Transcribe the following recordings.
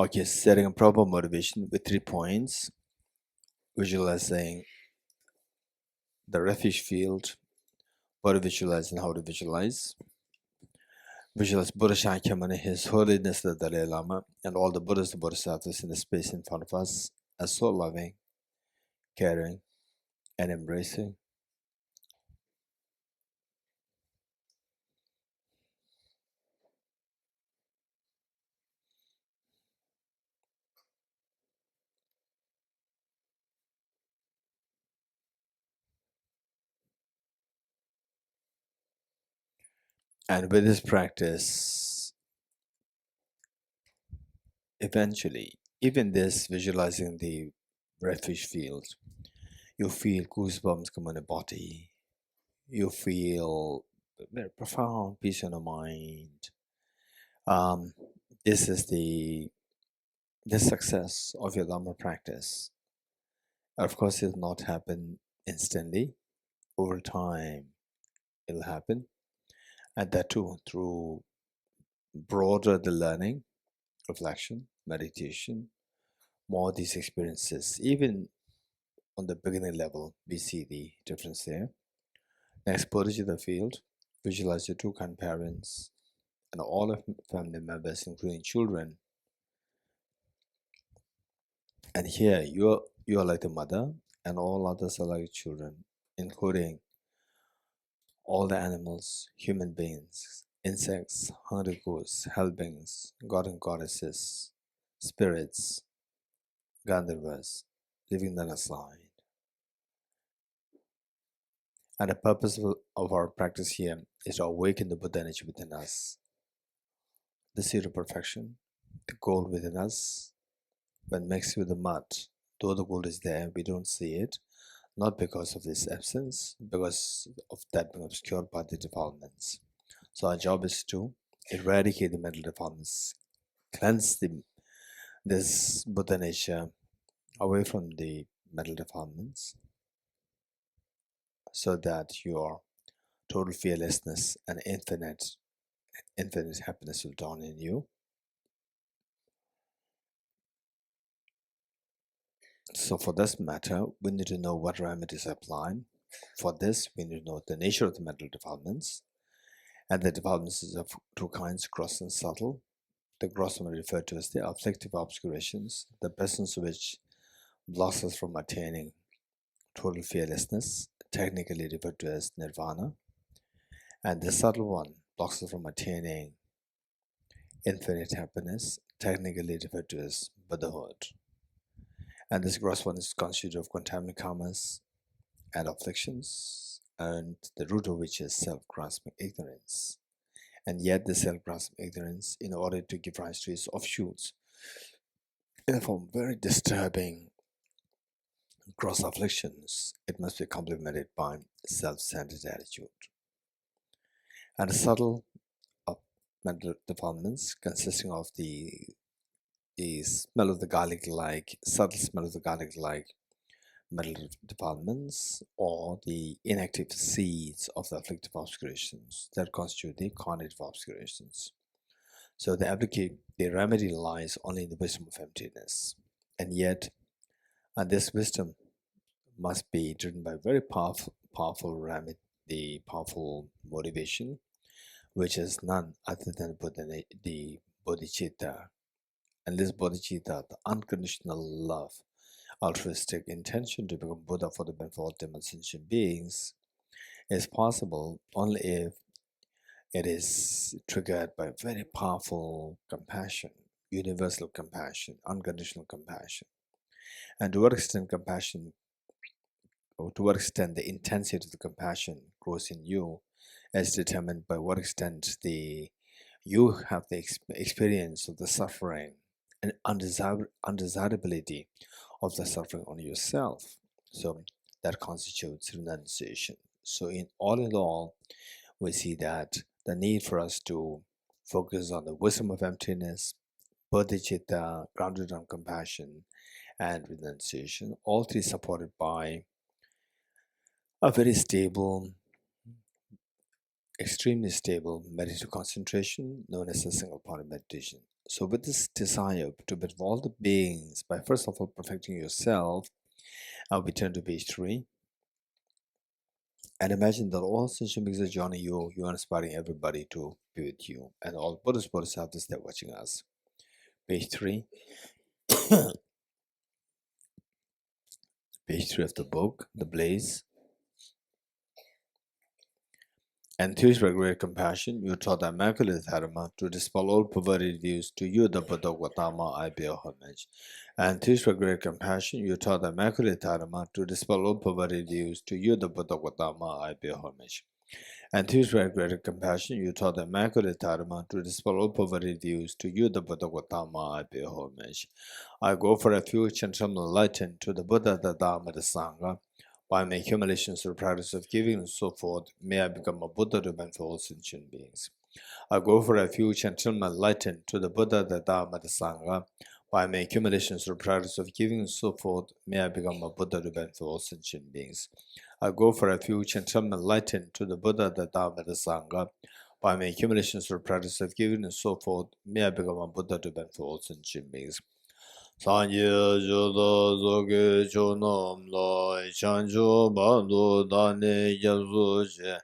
Okay, setting a proper motivation with 3 points. Visualizing the refuge field, what to visualize and how to visualize. Visualize Buddha Shakyamuni, His Holiness the Dalai Lama, and all the Buddhas and Bodhisattvas in the space in front of us as so loving, caring, and embracing. And with this practice, eventually, even this visualizing the refuge field, you feel goosebumps come on the body. You feel very profound peace in the mind. Um, this is the success of your Dharma practice. Of course, it will not happen instantly. Over time, it'll happen, and that too through broader the learning, reflection, meditation, more these experiences. Even on the beginning level, we see the difference there. Next, Bodhicitta field, visualize your two kind parents and all of family members, including children. And here, you are like the mother, and all others are like children, including all the animals, human beings, insects, hungry ghosts, hell beings, god and goddesses, spirits, Gandharvas, leaving them aside. And the purpose of our practice here is to awaken the Buddha energy within us, the seed of perfection, the gold within us. When mixed with the mud, though the gold is there, we don't see it, not because of its absence, because of that being obscured by the defilements. So our job is to eradicate the mental defilements, cleanse this Buddha nature away from the mental defilements, so that your total fearlessness and infinite happiness will dawn in you. So for this matter, we need to know what remedies apply. For this, we need to know the nature of the mental defilements. And the defilements is of two kinds, gross and subtle. The gross one referred to as the afflictive obscurations, the presence of which blocks us from attaining total fearlessness, technically referred to as nirvana. And the subtle one blocks us from attaining infinite happiness, technically referred to as Buddhahood. And this gross one is constituted of contaminant karmas and afflictions, and the root of which is self-grasping ignorance. And yet the self-grasping ignorance, in order to give rise to its offshoots, in the form of very disturbing gross afflictions, it must be complemented by self-centered attitude. And the subtle mental defilements, consisting of the smell of the garlic like, subtle smell of the garlic like mental defilements, or the inactive seeds of the afflictive obscurations that constitute the cognitive obscurations. So the remedy lies only in the wisdom of emptiness. And yet, this wisdom must be driven by very powerful remedy, the powerful motivation, which is none other than the Bodhicitta. And this Bodhicitta, the unconditional love, altruistic intention to become Buddha for the benefit of all human sentient beings, is possible only if it is triggered by very powerful compassion, universal compassion, unconditional compassion. And to what extent compassion, or to what extent the intensity of the compassion grows in you, is determined by what extent you have the experience of the suffering and undesirability of the suffering on yourself. So that constitutes renunciation. So in all, we see that the need for us to focus on the wisdom of emptiness, bodhicitta, grounded on compassion, and renunciation, all three supported by a very stable, extremely stable meditative concentration known as a single point of meditation. So with this desire to benefit all the beings by first of all perfecting yourself, we turn to page 3. And imagine that all sentient beings are joining you, you are inspiring everybody to be with you, and all Buddhist Bodhisattvas that are watching us. Page 3. Page 3 of the book, The Blaze. And through his regular compassion, you taught the Immaculate Dharma to dispel all perverted views. To you, the Buddha Gautama, I bear homage. And through his regular compassion, you taught the Immaculate Dharma to dispel all perverted views. To you, the Buddha Gautama, I bear homage. And through his regular compassion, you taught the Immaculate Dharma to dispel all perverted views. To you, the Buddha Gautama, I pay homage. I go for refuge and am enlightened to the Buddha, the Dharma, the Sangha. By my accumulations through practice of giving and so forth, may I become a Buddha to benefit all sentient beings. I go for refuge and am enlightened to the Buddha, the Dharma, the Sangha. By my accumulations through practice of giving and so forth, may I become a Buddha to benefit all sentient beings. I go for refuge and am enlightened to the Buddha, the Dharma, the Sangha. By my accumulations through practice of giving and so forth, may I become a Buddha to benefit all sentient beings. Sanje jodo zoge chonom lo chancho bando dane yapsu che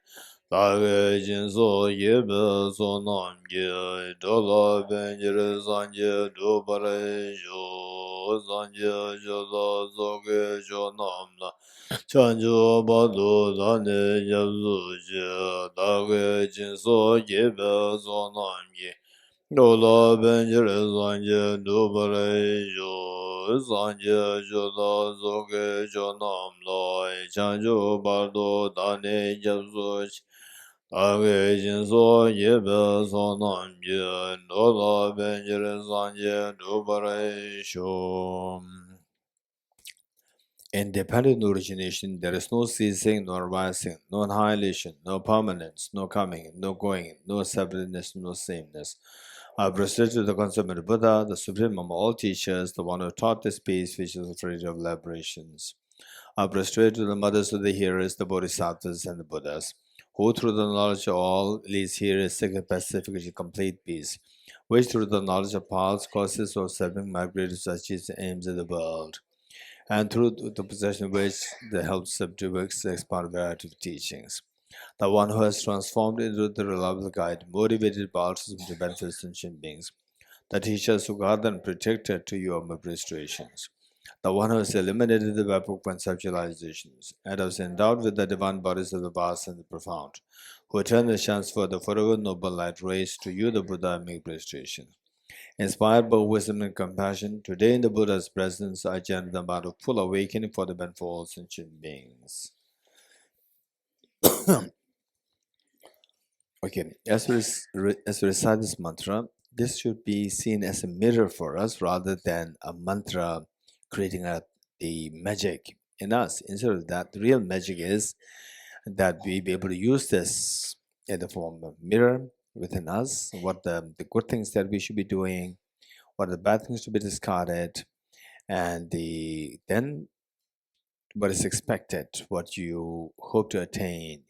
dage jinso yebe sonam ge dola benjere sanje dubare jo sanje jodo zoge chonom lo chancho bando dane yapsu che dage jinso yebe sonam ge Dola benjere sanje dubare jo sanje joda zoge jonam loy chanjo bardo dane japso dage jinso yebe sonam ye dola benjere sanje dubare sho. Independent origination, there is no ceasing nor rising, no annihilation, no permanence, no coming, no going, no separateness, no sameness. I prostrate to the consummate Buddha, the supreme of all teachers, the one who taught this peace which is the freedom of liberations. I prostrate to the mothers of the hearers, the Bodhisattvas and the Buddhas, who through the knowledge of all leads hearers to pacific complete peace, which through the knowledge of paths, causes or serving migrate to achieve the aims of the world, and through the possession of which they help subjects to expand variety of teachings. The one who has transformed into the reliable guide, motivated by altruism to benefit sentient beings. The teachers who guard and protected to your administrations. The one who has eliminated the web of conceptualizations and has endowed with the divine bodies of the vast and the profound, who turn the chance for the forever noble light rays to you, the Buddha, and make prestation. Inspired by wisdom and compassion, today in the Buddha's presence, I chant the about of full awakening for the benefit of all sentient beings. Okay, as we recite this mantra, this should be seen as a mirror for us rather than a mantra creating the magic in us. Instead of that, the real magic is that we be able to use this in the form of mirror within us, what the good things that we should be doing, what are the bad things to be discarded, and then what is expected, what you hope to attain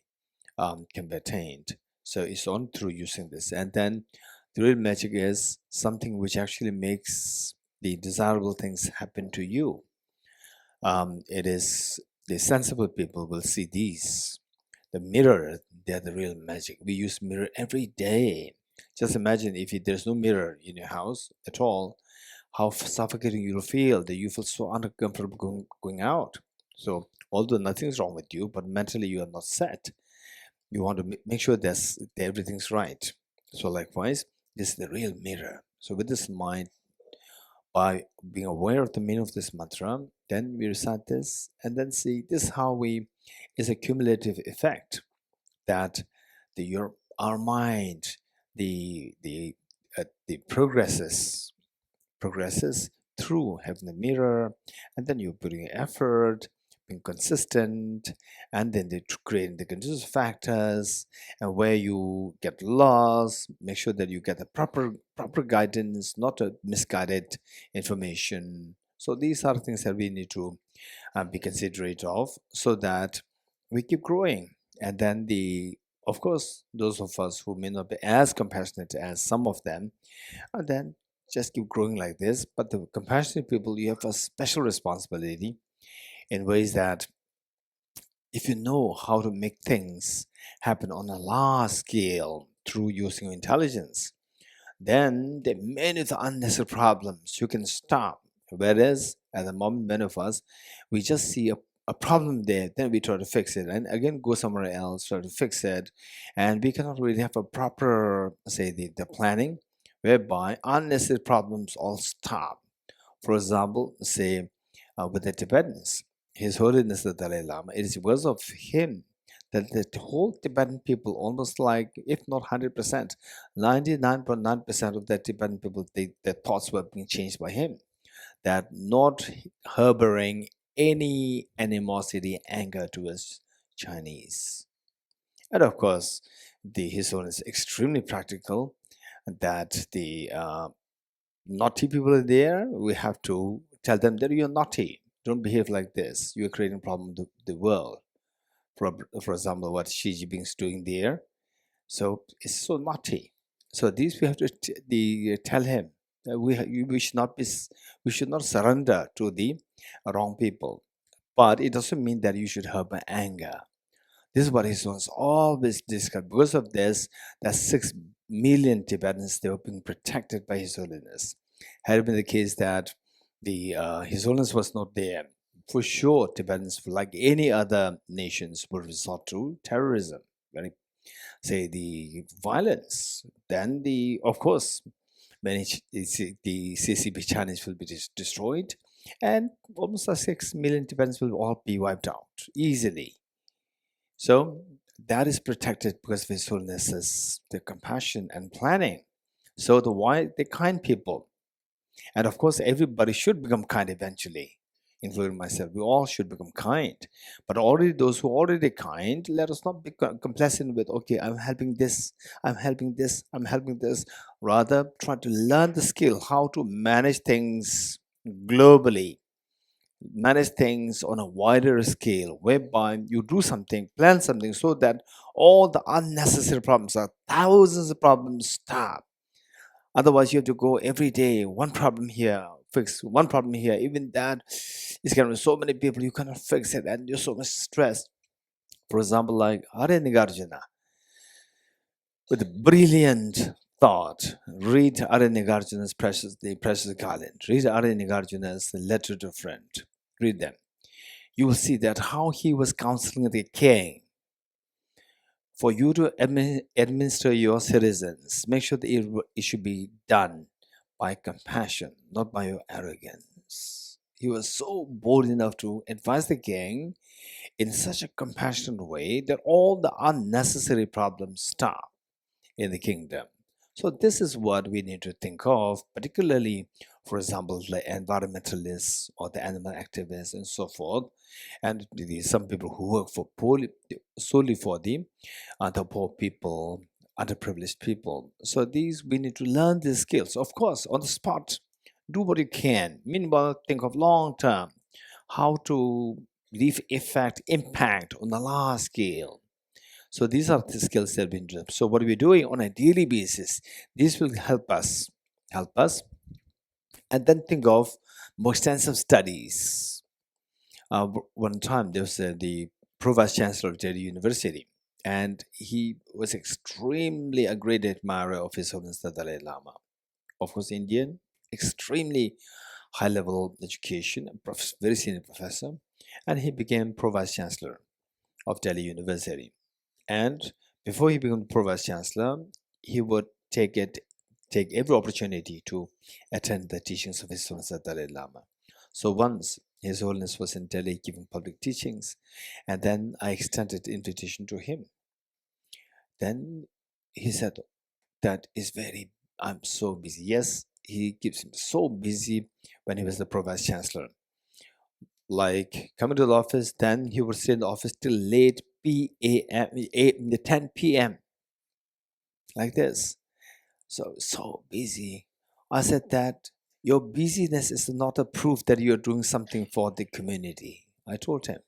can be attained. So it's only through using this. And then the real magic is something which actually makes the desirable things happen to you. It is the sensible people will see these. The mirror, they're the real magic. We use mirror every day. Just imagine if there's no mirror in your house at all, how suffocating you'll feel, that you feel so uncomfortable going out. So although nothing's wrong with you, but mentally you are not set. You want to make sure that everything's right. So likewise, this is the real mirror. So with this in mind, by being aware of the meaning of this mantra, then we recite this and then see this how we is a cumulative effect that our mind the progresses through having the mirror, and then you're putting effort, being consistent, and then they creating the conditions factors, and where you get lost, make sure that you get the proper guidance, not a misguided information. So these are things that we need to be considerate of, so that we keep growing. And then of course, those of us who may not be as compassionate as some of them, and then just keep growing like this. But the compassionate people, you have a special responsibility in ways that if you know how to make things happen on a large scale through using your intelligence, then the many of the unnecessary problems you can stop. Whereas at the moment, many of us, we just see a problem there, then we try to fix it, and again go somewhere else, try to fix it, and we cannot really have a proper, say, the planning whereby unnecessary problems all stop. For example, say with the Tibetans, His Holiness the Dalai Lama, it is because of him that the whole Tibetan people, almost like, if not 100%, 99.9% of the Tibetan people, their thoughts were being changed by him. That not harboring any animosity, anger towards Chinese. And of course, His Holiness is extremely practical, that the naughty people are there, we have to tell them that you're naughty. Don't behave like this. You're creating a problem with the world. For example, what Xi Jinping is doing there. So it's so naughty. So these we have to tell him that we should not we should not surrender to the wrong people. But it doesn't mean that you should harbor anger. This is what His Holiness always discussed. Because of this, that 6 million Tibetans, they were being protected by His Holiness. Had it been the case that His Holiness was not there, for sure Tibetans, like any other nations, would resort to terrorism, say the violence. Then of course, the CCP Chinese will be destroyed, and almost 6 million Tibetans will all be wiped out easily. So that is protected because of His Holiness's the compassion and planning. So the kind people, and of course everybody should become kind eventually, including myself. We all should become kind. But already those who are already kind, let us not be complacent with, okay, I'm helping this, I'm helping this, I'm helping this. Rather, try to learn the skill how to manage things globally, manage things on a wider scale, whereby you do something, plan something, so that all the unnecessary problems, thousands of problems, stop. Otherwise, you have to go every day, one problem here, fix one problem here. Even that is kind of so many people, you cannot fix it, and you're so much stressed. For example, like Arya Nagarjuna, with a brilliant thought, read Arya Nagarjuna's The Precious Garland, read Arya Nagarjuna's Letter to a Friend, read them. You will see that how he was counseling the king. For you to administer your citizens, make sure that it should be done by compassion, not by your arrogance. He was so bold enough to advise the king in such a compassionate way that all the unnecessary problems stop in the kingdom. So this is what we need to think of, particularly, for example, the environmentalists or the animal activists and so forth, and some people who work solely for the poor people, underprivileged people. So these, we need to learn these skills. Of course, on the spot, do what you can. Meanwhile, think of long term, how to leave effect, impact on a large scale. So these are the skills that we need. So what we're doing on a daily basis, this will help us, and then think of more extensive studies. One time there was the Pro-Vice Chancellor of Delhi University, and he was extremely a great admirer of His Holiness the Dalai Lama. Of course, Indian, extremely high-level education, very senior professor, and he became Pro-Vice Chancellor of Delhi University. And before he became Pro-Vice Chancellor, he would take every opportunity to attend the teachings of His Holiness the Dalai Lama. So once His Holiness was in Delhi giving public teachings, and then I extended the invitation to him. Then he said, I'm so busy. Yes, he keeps him so busy when he was the Pro-Vice Chancellor. Like coming to the office, then he would stay in the office till late p.m., 10 p.m. like this. So busy. I said that your busyness is not a proof that you're doing something for the community. I told him,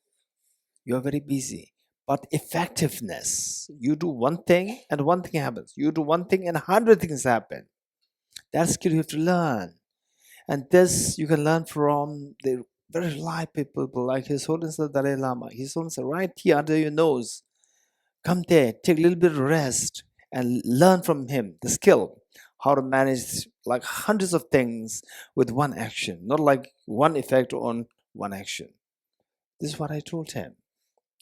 you're very busy. But effectiveness, you do one thing and one thing happens. You do one thing and 100 things happen. That skill you have to learn. And this you can learn from the very light people like His Holiness the Dalai Lama. His Holiness right here under your nose. Come there, take a little bit of rest and learn from him the skill, how to manage like hundreds of things with one action, not like one effect on one action. This is what I told him.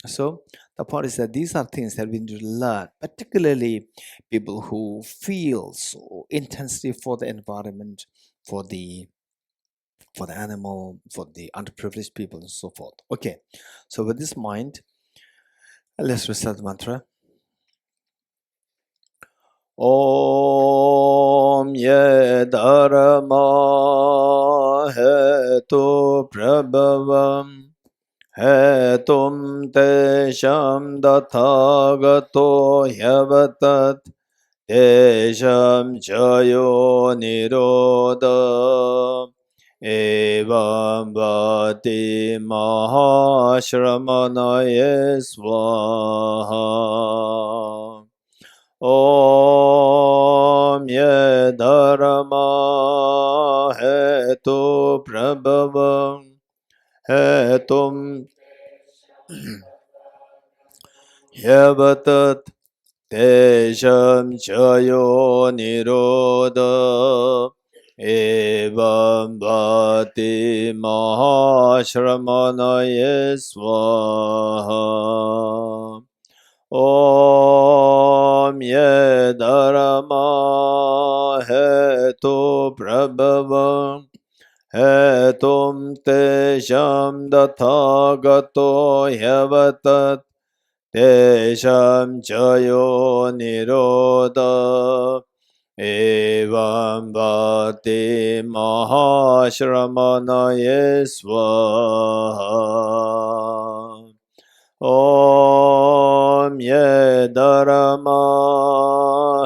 So the point is that these are things that we need to learn, particularly people who feel so intensely for the environment, for the animal, for the underprivileged people, and so forth. Okay, so with this mind, let's recite the mantra. Om ye dharma hetu prabhavam hetum tesham dathagato yavatat tesham jayo nirodha evam vati mahashramanaye svaha. Om ye dharma hetu prabhavam hetum yavatat tesham chayo nirodha evam vati mahashramanaye svaha. Om ye dharma hetu prabhavam hetum tesham dathagato yavatat tesham chayo nirodha evam vati mahashramanaye svaha. Om ye dharma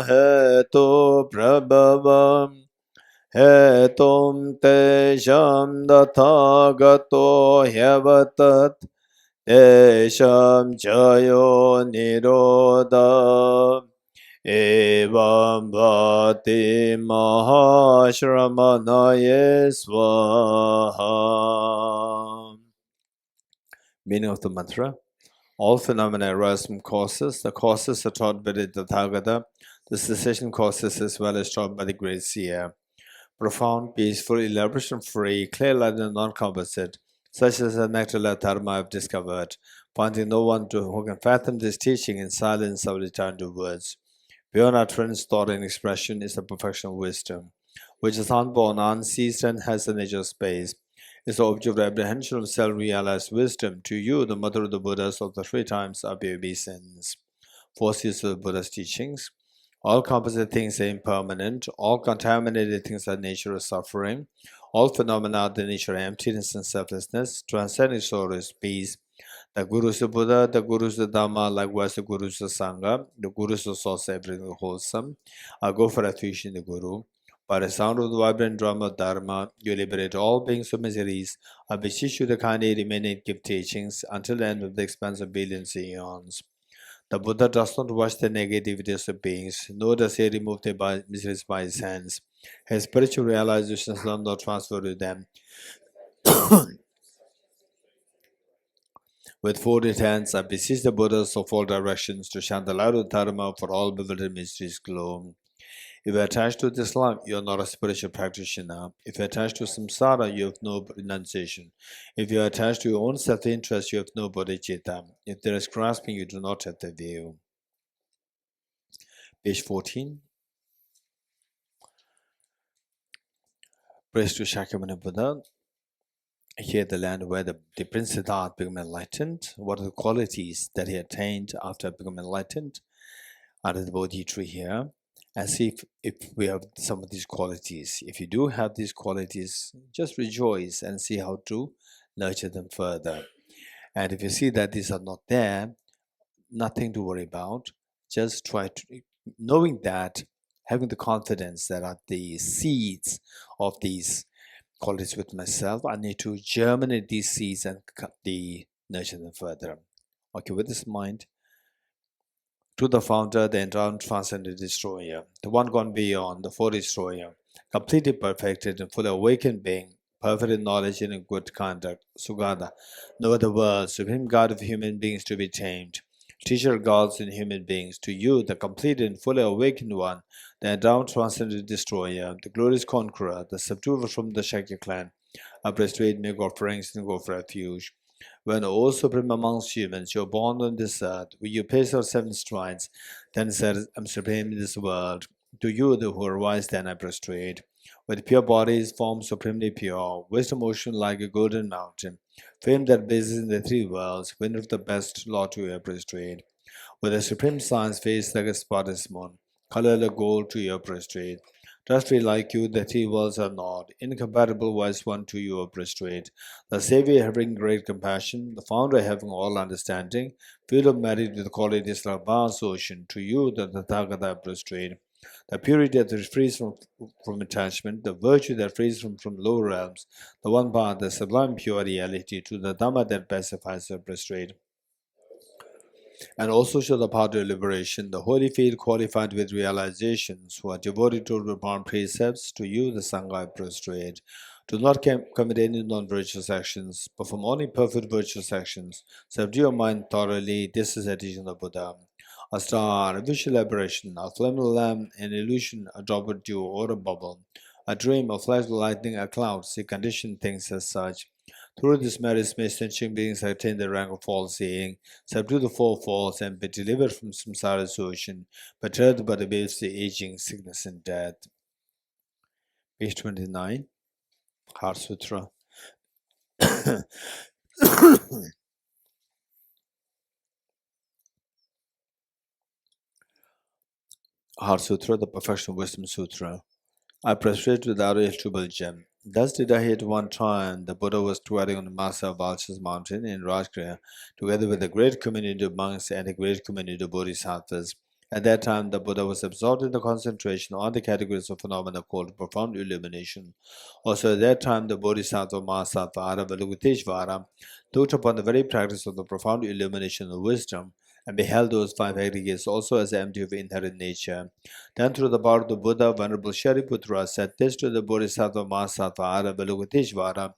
hetu prabhavam hetum tesham dathagato yavatat tesham chayo nirodha evam vati mahashramanaye svaha. Meaning of the mantra. All phenomena arise from causes. The causes are taught by the Tathagata. The cessation causes as well as taught by the Great Seer. Profound, peaceful, elaboration-free, clear light and non-composite, such as the nectar dharma I've discovered, finding no one who can fathom this teaching in silence or return to words. Beyond utterance, thought, and expression is the perfection of wisdom, which is unborn, unceased, and has the nature of space. Is the object of apprehension of self-realized wisdom. To you, the mother of the Buddhas of the three times of your obeisance. Four seals of the Buddha's teachings. All composite things are impermanent. All contaminated things are nature of suffering. All phenomena are the nature of emptiness and selflessness. Transcending sorrow is peace. The Guru is the Buddha, the Guru is the Dhamma, likewise the Guru is the Sangha. The Guru is the source of everything wholesome. I go for refuge in the Guru. By the sound of the vibrant drum of Dharma, you liberate all beings of miseries. I beseech you to kindly remain and give teachings until the end of the expanse of billions of eons. The Buddha does not watch the negativities of beings, nor does he remove their miseries by his hands. His spiritual realizations do not transfer to them. With folded hands, I beseech the Buddhas of all directions to shine the light of Dharma for all bewildered mysteries glow. If you're attached to this life, you are not a spiritual practitioner. If you're attached to samsara, you have no renunciation. If you are attached to your own self-interest, you have no bodhicitta. If there is grasping, you do not have the view. Page 14. Praise to Shakyamuni Buddha. Here the land where the Prince Siddhartha became enlightened. What are the qualities that he attained after becoming enlightened? Under the Bodhi tree here. And see if we have some of these qualities. If you do have these qualities, just rejoice and see how to nurture them further. And if you see that these are not there, nothing to worry about. Just try to, knowing that, having the confidence that are the seeds of these qualities with myself, I need to germinate these seeds and nurture them further. Okay, with this mind, to the founder, the enthroned transcendent destroyer, the one gone beyond, the four destroyer, completely perfected and fully awakened being, perfect in knowledge and in good conduct, Sugata. No other world, supreme God of human beings to be tamed. Teacher gods and human beings, to you, the complete and fully awakened one, the endowed transcendent destroyer, the glorious conqueror, the subduer from the Shakya clan, I persuade make offerings and go for refuge. When, O supreme amongst humans, you are born on this earth, will you pace our seven strides, then said, I am supreme in this world. To you, the who are wise, then I prostrate. With pure bodies, form supremely pure, wisdom ocean like a golden mountain, fame that blazes in the three worlds, winner of the best, Lord to your prostrate. With a supreme science face like a spotless moon, color like gold to your prostrate. Trustfree like you, the three worlds are not, incompatible wise one to you are prostrate. The Savior having great compassion, the Founder having all understanding, field of merit with qualities like vast ocean, to you the Tathagata prostrate. The purity that is frees from attachment, the virtue that frees from lower realms, the one path, the sublime pure reality, to the Dhamma that pacifies the prostrate, and also show the path to liberation, the holy field qualified with realizations, who are devoted to profound precepts, to you the Sangha I prostrate. Do not commit any non-virtuous actions, perform only perfect virtuous actions. Subdue your mind thoroughly, this is the teaching of the Buddha. A star, a visual aberration, a flame of lamp, an illusion, a drop of dew or a bubble, a dream, a flash of lightning, a cloud, see conditioned things as such. Through this marriage may sentient beings attain the rank of false seeing, subdue the four faults, and be delivered from samsara's ocean, perturbed by the waves of aging, sickness, and death. Page 29, Heart Sutra. Heart Sutra, the Perfection Wisdom Sutra. I prostrate without a suitable gem. Thus did I hear at one time the Buddha was dwelling on the Masa of Vultures mountain in Rajgriha, together with a great community of monks and a great community of bodhisattvas. At that time, the Buddha was absorbed in the concentration on the categories of phenomena called profound illumination. Also, at that time, the Bodhisattva Mahasattva Avalokiteshvara looked upon the very practice of the profound illumination of wisdom and beheld those five aggregates also as empty of inherent nature. Then, through the power of the Buddha, Venerable Shariputra said this to the Bodhisattva Mahasattva Avalokiteshvara: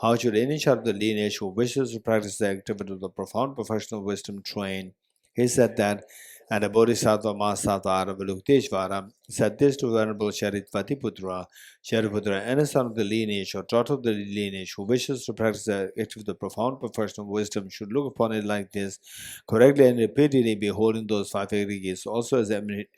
how should any child of the lineage who wishes to practice the activity of the profound professional wisdom train? He said that, and the Bodhisattva Mahasattva Avalokiteshvara said this to Venerable Shariputra: Shariputra, any son of the lineage or daughter of the lineage who wishes to practice the activity of the profound professional wisdom should look upon it like this, correctly and repeatedly beholding those five aggregates also as eminent.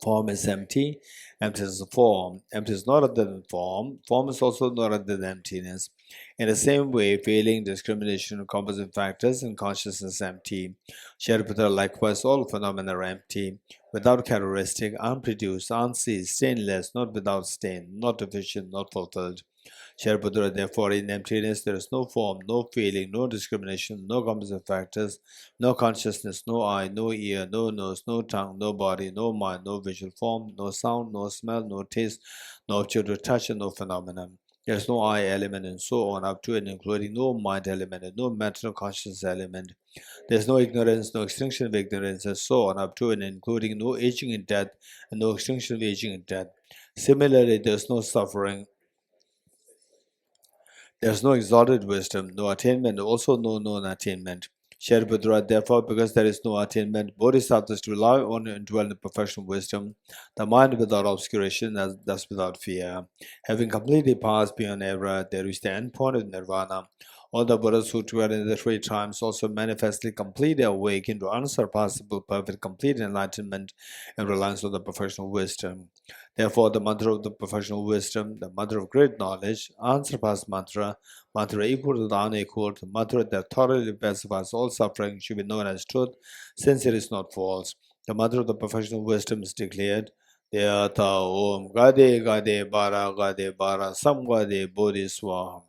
Form is empty, emptiness is form. Empty is not other than form, form is also not other than emptiness. In the same way, feeling, discrimination, composite factors, and consciousness is empty. Shariputra, likewise, all phenomena are empty, without characteristic, unproduced, unseen, stainless, not without stain, not deficient, not fulfilled. Shariputra, therefore, in emptiness there is no form, no feeling, no discrimination, no composite factors, no consciousness, no eye, no ear, no nose, no tongue, no body, no mind, no visual form, no sound, no smell, no taste, no object of touch, and no phenomenon. There is no I element and so on up to and including no mind element and no mental consciousness element. There is no ignorance, no extinction of ignorance, and so on up to and including no aging and death and no extinction of aging and death. Similarly, there is no suffering. There is no exalted wisdom, no attainment, also no known attainment. Shariputra, therefore, because there is no attainment, bodhisattvas rely on and dwell in perfection wisdom, the mind without obscuration, thus without fear. Having completely passed beyond error, they reach the end point of nirvana. All the Buddhas who dwell in the three times also manifestly completely awake into unsurpassable, perfect, complete enlightenment and reliance on the perfection wisdom. Therefore, the mantra of the professional wisdom, the mantra of great knowledge, unsurpassed mantra, mantra equal to the unequaled, mantra that thoroughly pacifies all suffering should be known as truth, since it is not false. The mantra of the professional wisdom is declared: Deyata Om Gade Gade Bara Sam Gade Bodhi Swaham.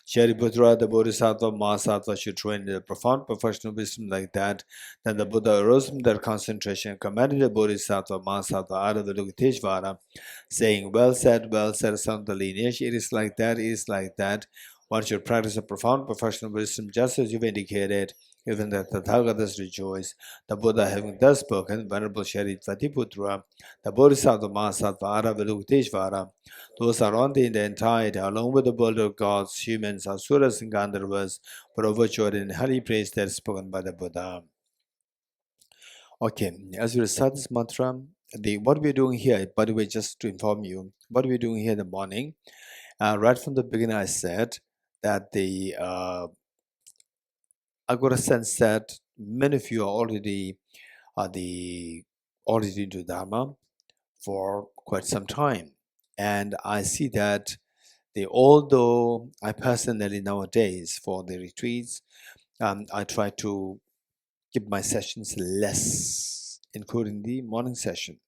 Shariputra, the Bodhisattva Mahasattva should train in the profound professional wisdom like that. Then the Buddha arose from their concentration and commanded the Bodhisattva Mahasattva Avalokiteshvara, saying, well said, son of the lineage, it is like that, it is like that. One should practice a profound professional wisdom just as you've indicated. Even the Tathagatas rejoice. The Buddha having thus spoken, Venerable Sharitvatiputra, the Bodhisattva Mahasattva Aravalukiteshvara, those surrounding the entirety, along with the world of gods, humans, asuras, and gandharvas, were overjoyed in highly praise that is spoken by the Buddha. Okay, as we recite this mantra, what we're doing here, by the way, just to inform you, what we're doing here in the morning, right from the beginning, I said that I got a sense that many of you are already into Dharma for quite some time, and I see that although I personally nowadays for the retreats, I try to keep my sessions less, including the morning session.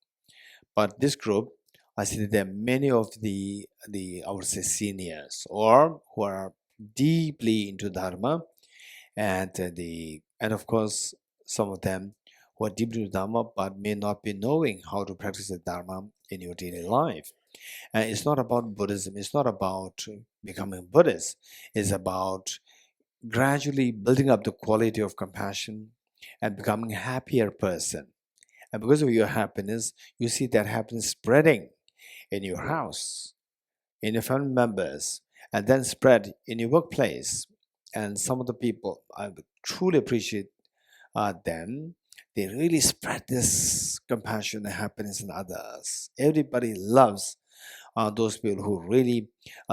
But this group, I see that there are many of the I would say seniors or who are deeply into Dharma, and and of course some of them who are deeply into Dharma but may not be knowing how to practice the Dharma in your daily life. And it's not about Buddhism. It's not about becoming Buddhist. It's about gradually building up the quality of compassion and becoming a happier person. And because of your happiness, you see that happiness spreading in your house, in your family members, and then spread in your workplace. And some of the people, I would truly appreciate them. They really spread this compassion and happiness in others. Everybody loves those people who really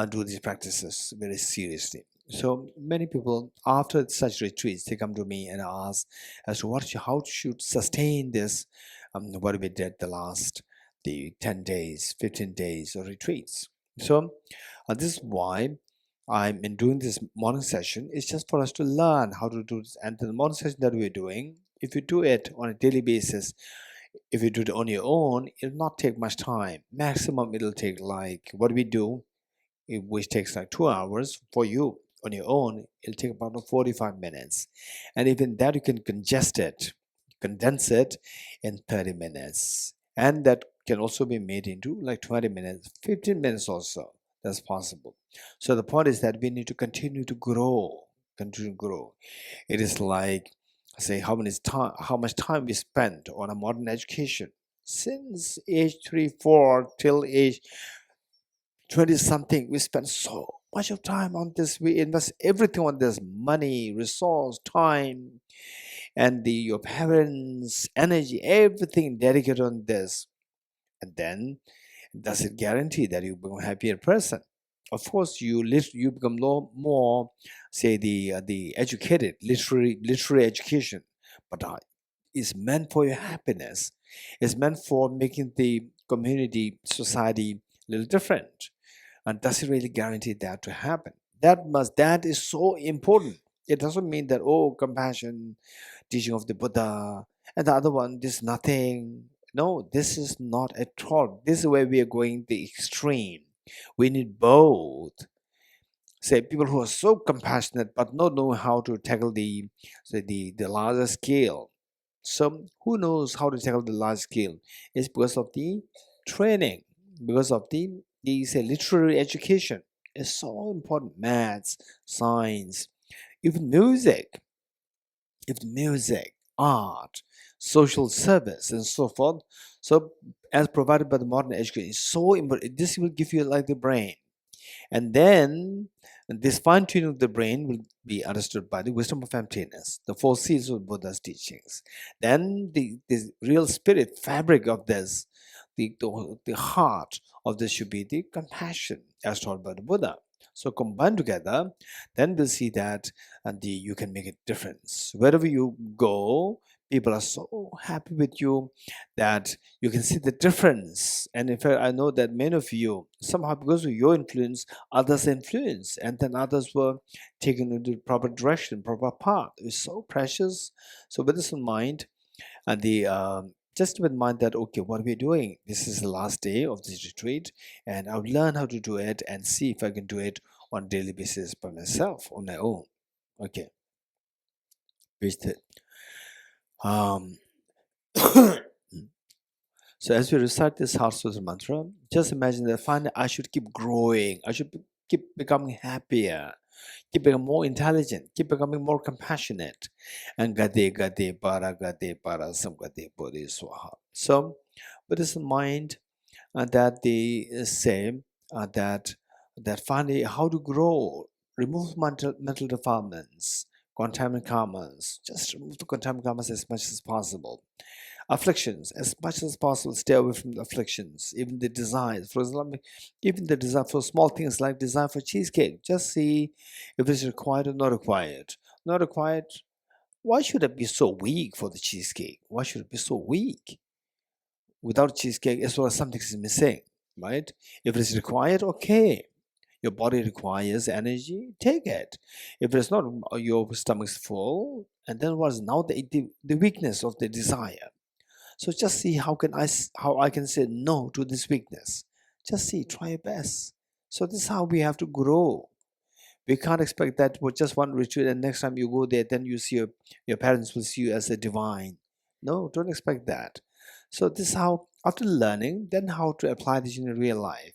do these practices very seriously. So many people after such retreats, they come to me and ask as to how should sustain this, what we did the 10 days, 15 days of retreats. So this is why I'm in doing this morning session. It's just for us to learn how to do this. And the morning session that we're doing, if you do it on a daily basis, if you do it on your own, it'll not take much time. Maximum it'll take like what we do, which takes like 2 hours for you on your own, it'll take about 45 minutes. And even that you can condense it in 30 minutes. And that can also be made into like 20 minutes, 15 minutes also. That's possible. So the point is that we need to continue to grow, It is like, say, how much time we spent on a modern education since age 3, 4 till age 20 something. We spend so much of time on this. We invest everything on this: money, resource, time, and your parents' energy, everything dedicated on this. And then, does it guarantee that you become a happier person? Of course, you become more, say, the educated, literary education, but it's meant for your happiness. It's meant for making the community, society a little different. And does it really guarantee that to happen? That is so important. It doesn't mean that, oh, compassion, teaching of the Buddha, and the other one, this nothing. No, this is not at all. This is where we are going the extreme. We need both. Say people who are so compassionate but not know how to tackle the larger scale. So who knows how to tackle the large scale? It's because of the training, because of the say literary education. It's so important. Maths, science, even music, art, social service, and so forth. So, as provided by the modern education, is so important. This will give you like the brain, and then this fine tuning of the brain will be understood by the wisdom of emptiness, the four seals of Buddha's teachings. Then the real spirit fabric of this, the heart of this should be the compassion as taught by the Buddha. So combined together, then we'll see that you can make a difference. Wherever you go, people are so happy with you that you can see the difference. And in fact, I know that many of you, somehow because of your influence, others influence, and then others were taken into the proper direction, proper path. It's so precious. So with this in mind, and just with mind that okay, what we're doing, this is the last day of this retreat, and I'll learn how to do it and see if I can do it on a daily basis by myself, on my own. Okay. Um, So as we recite this Heart Sutra mantra, just imagine that finally I should keep growing. I should keep becoming happier. Keep becoming more intelligent, keep becoming more compassionate. And gade gade para sam gade bodhi swaha. So Buddhist mind that they say that finally how to grow, remove mental defilements, contaminant karmas, just remove the contaminant karmas as much as possible. Afflictions, as much as possible, stay away from the afflictions, even the desires. For example, even the desire for small things like desire for cheesecake, just see if it's required or not required. Not required. Why should it be so weak for the cheesecake? Why should it be so weak? Without cheesecake, as well as something is missing, right? If it is required, okay. Your body requires energy, take it. If it's not, your stomach's full, and then what's now the weakness of the desire. So just see how I can say no to this weakness. Just see, try your best. So this is how we have to grow. We can't expect that with just one retreat and next time you go there, then you see your parents will see you as a divine. No, don't expect that. So this is how, after learning, then how to apply this in real life.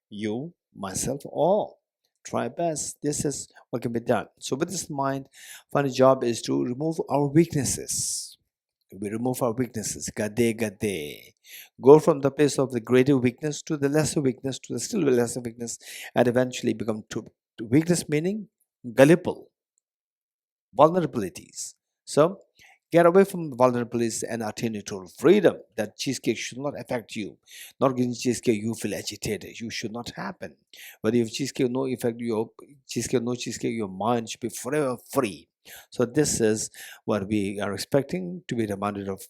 You, myself, all. Try best. This is what can be done. So with this mind, final job is to remove our weaknesses. We remove our weaknesses. Gade gade. Go from the place of the greater weakness to the lesser weakness to the still lesser weakness, and eventually become to weakness meaning gullible, vulnerabilities. So get away from vulnerabilities and attain to total freedom. That cheesecake should not affect you. Not getting cheesecake, you feel agitated. You should not happen. Whether you have cheesecake or no effect, your cheesecake or no cheesecake, your mind should be forever free. So this is what we are expecting to be reminded of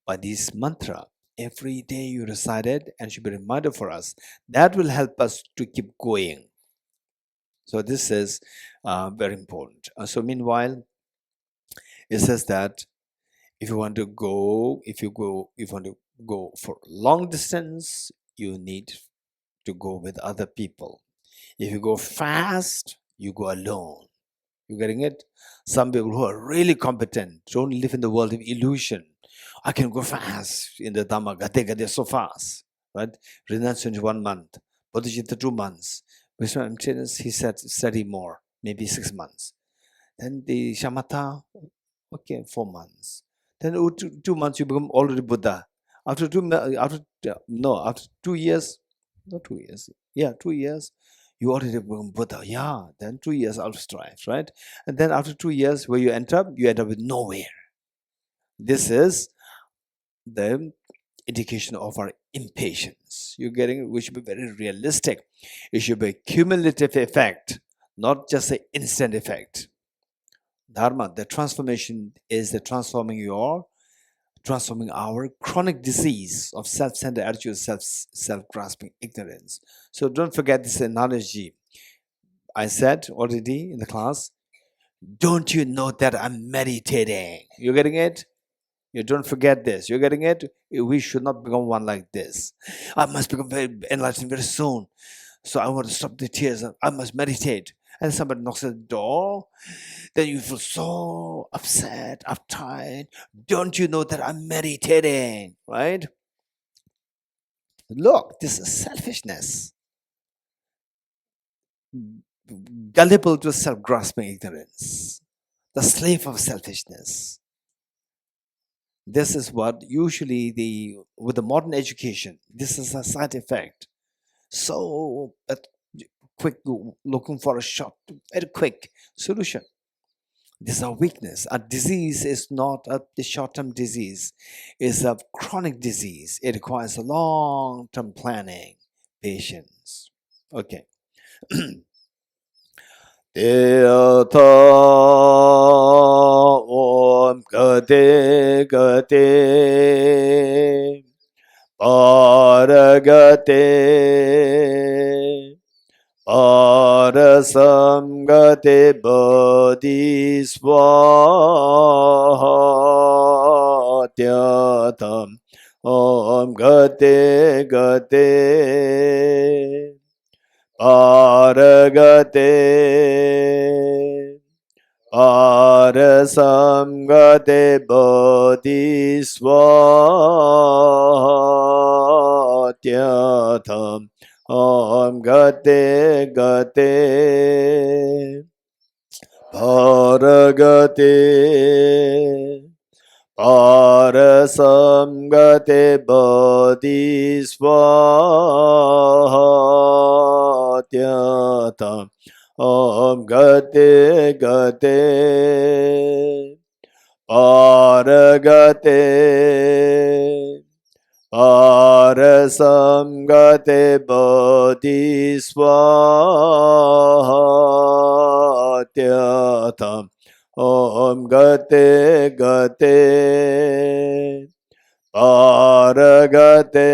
by this mantra. Every day you recite it and should be a reminder for us. That will help us to keep going. So this is very important. So meanwhile, it says that if you want to go for long distance, you need to go with other people. If you go fast, you go alone. You getting it? Some people who are really competent don't live in the world of illusion. I can go fast in the Dhamma, gade so fast, right? Renunciation in 1 month, Bodhicitta 2 months. Wisdom emptiness, he said, study more, maybe 6 months. Then the shamatha, okay, 4 months. Then 2 months you become already Buddha. After after 2 years, not 2 years, yeah, 2 years, you already become Buddha. Yeah, then 2 years out of strife, right? And then after 2 years, where you end up with nowhere. This is the indication of our impatience. You're getting it? We should be very realistic. It should be a cumulative effect, not just an instant effect. Dharma, the transformation is the transforming our chronic disease of self-centered attitude, self-grasping ignorance. So don't forget this analogy. I said already in the class, don't you know that I'm meditating? You're getting it? You don't forget this. You're getting it? We should not become one like this. I must become very enlightened very soon. So I want to stop the tears. I must meditate. And somebody knocks at the door. Then you feel so upset, uptight. Don't you know that I'm meditating? Right? Look, this is selfishness. Gullible to self-grasping ignorance. The slave of selfishness. This is what usually with the modern education, this is a side effect. So quick, looking for a short, very quick solution. This is our weakness. Our disease is not a short-term disease. It's a chronic disease. It requires a long-term planning, patience. Okay. Teta Om Gate Gate Paragate Parasamgate Bodhisvatyatam Om Gate Gate Paragate Parasamgate Bodhisvatyatam Om Gate Gate Paragate Parasam Gate Bodhisvatyata Om Gate Gate Paragate Parasam Gate Bodhisvatyata Om Gate Gate Paragate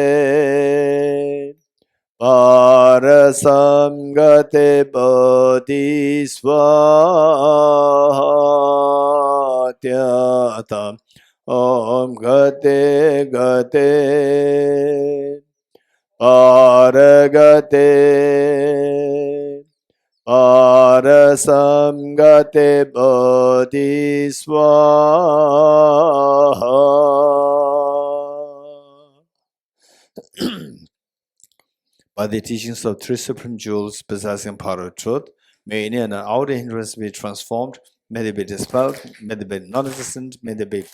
Parasam Gate Bodhisvatyata Om Gate Gate Paragate Parasam Gate Bodhisvaha. By the teachings of three supreme jewels possessing power of truth, may inner and outer hindrance be transformed, may they be dispelled, may they be non-existent, may they be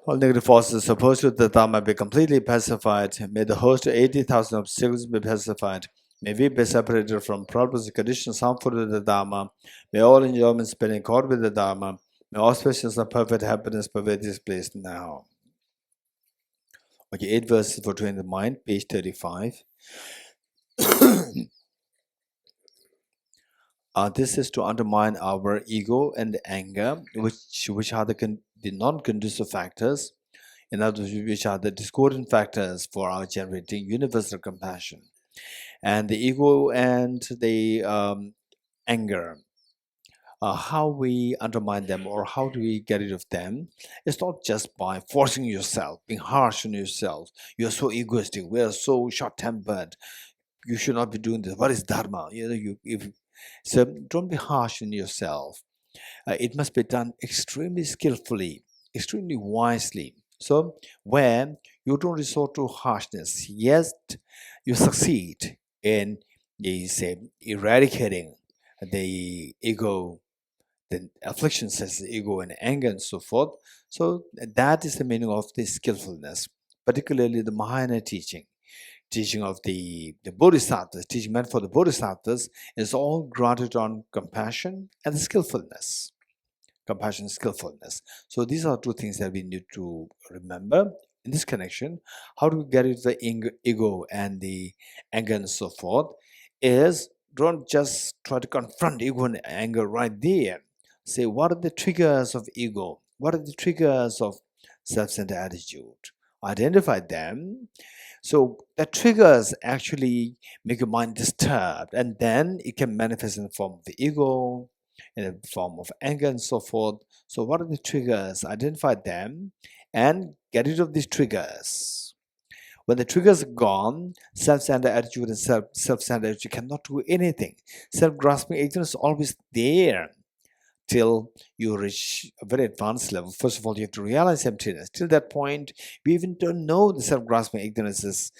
all negative forces opposed to the Dharma be completely pacified. May the host of 80,000 obstacles be pacified. May we be separated from problems and conditions harmful to the Dharma. May all enjoyments be in accord with the Dharma. May auspicious and perfect happiness pervade this place now. Okay, 8 verses for training the mind, page 35. This is to undermine our ego and anger, which are the non-conducive factors, in other words, which are the discordant factors for our generating universal compassion. And the ego and the anger, how we undermine them or how do we get rid of them, it's not just by forcing yourself, being harsh on yourself. You're so egoistic, we are so short-tempered, you should not be doing this. What is dharma? So don't be harsh on yourself. It must be done extremely skillfully, extremely wisely. So when you don't resort to harshness, yes, you succeed in eradicating the ego, the afflictions as the ego and anger and so forth. So that is the meaning of the skillfulness, particularly the Mahayana teaching of the Bodhisattvas, teaching meant for the Bodhisattvas, is all grounded on compassion and the skillfulness. Compassion and skillfulness. So these are two things that we need to remember in this connection. How do we get rid of the ego and the anger and so forth? Is don't just try to confront ego and anger right there. Say, what are the triggers of ego? What are the triggers of self-centered attitude? Identify them. So the triggers actually make your mind disturbed, and then it can manifest in the form of the ego, in the form of anger and so forth. So what are the triggers? Identify them and get rid of these triggers. When the triggers are gone, self-centered attitude and self-centered attitude cannot do anything. Self-grasping ignorance is always there till you reach a very advanced level. First of all, you have to realize emptiness. Till that point, we even don't know the self-grasping ignorance is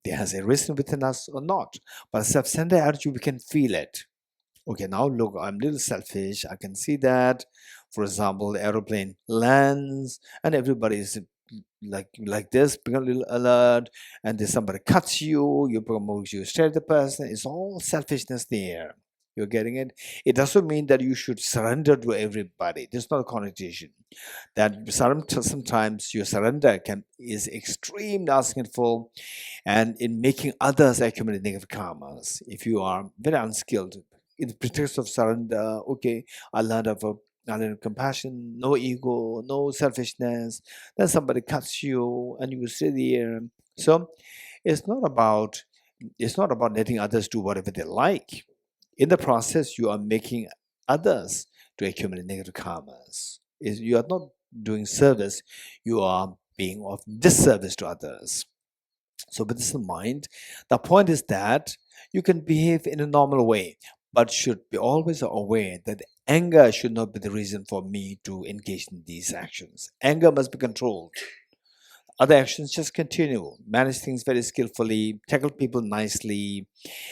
has arisen within us or not. But self-centered attitude, we can feel it. Okay, now look, I'm a little selfish. I can see that. For example, the aeroplane lands and everybody is like this, become a little alert, and then somebody cuts you, you stare at the person. It's all selfishness there. You're getting it? It doesn't mean that you should surrender to everybody. There's not a connotation. That sometimes your surrender is extremely asking for, and in making others accumulate negative karmas. If you are very unskilled, in the pretext of surrender, okay, I learned compassion, no ego, no selfishness. Then somebody cuts you, and you sit there. So it's not about letting others do whatever they like. In the process, you are making others to accumulate negative karmas. You are not doing service; you are being of disservice to others. So with this in mind, the point is that you can behave in a normal way, but should be always aware that anger should not be the reason for me to engage in these actions. Anger must be controlled. other actions just continue. Manage things very skillfully, tackle people nicely,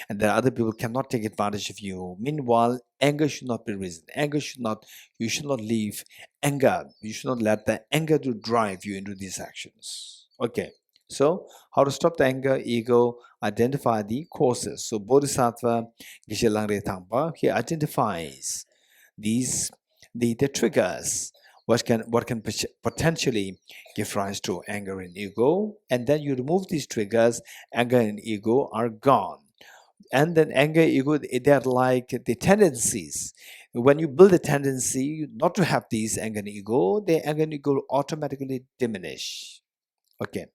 and then other people cannot take advantage of you. Meanwhile, anger should not be reason. You should not leave anger. You should not let the anger to drive you into these actions. Okay. So, how to stop the anger, ego, identify the causes. So, Bodhisattva Geshe Langre Thangpa, he identifies these the triggers, what can potentially give rise to anger and ego, and then you remove these triggers, anger and ego are gone. And then anger, ego, they're like the tendencies. When you build a tendency not to have these anger and ego, the anger and ego automatically diminish. Okay.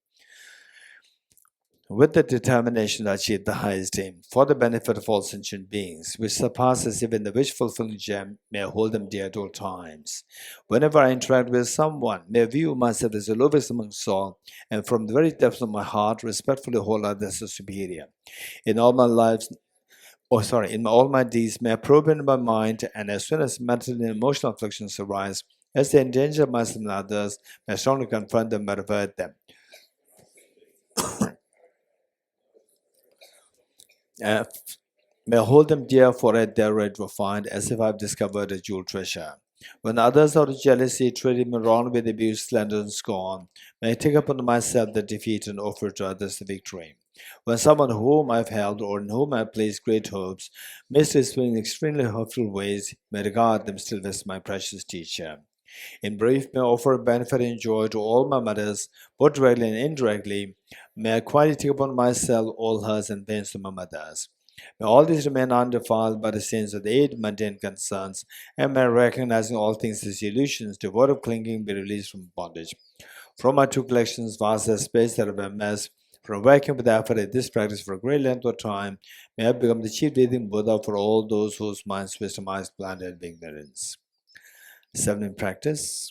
With the determination to achieve the highest aim for the benefit of all sentient beings, which surpasses even the wish-fulfilling gem, may I hold them dear at all times. Whenever I interact with someone, may I view myself as the lowest amongst all, and from the very depths of my heart, respectfully hold others as superior. In all my lives, in all my deeds, may I probe in my mind, and as soon as mental and emotional afflictions arise, as they endanger myself and others, may I strongly confront them and avert them. Uh, May I hold them dear, for at their rate refined, as if I've discovered a jewel treasure. When others out of jealousy treat me wrong with abuse, slander, and scorn, may I take upon myself the defeat and offer to others the victory. When someone whom I've held or in whom I've placed great hopes mistreats me in extremely hurtful ways, may I regard them still as my precious teacher. In brief, may I offer benefit and joy to all my mothers, both directly and indirectly. May I quietly take upon myself all hurts and pains to my mothers. May all these remain undefiled by the sins of the eight mundane concerns, and may recognizing all things as illusions, devoid of clinging, be released from bondage. From my two collections, vast as space that have amassed, from working with effort at this practice for a great length of time, may I become the chief leading Buddha for all those whose minds, wisdom, eyes, blinded with ignorance. 7 in practice.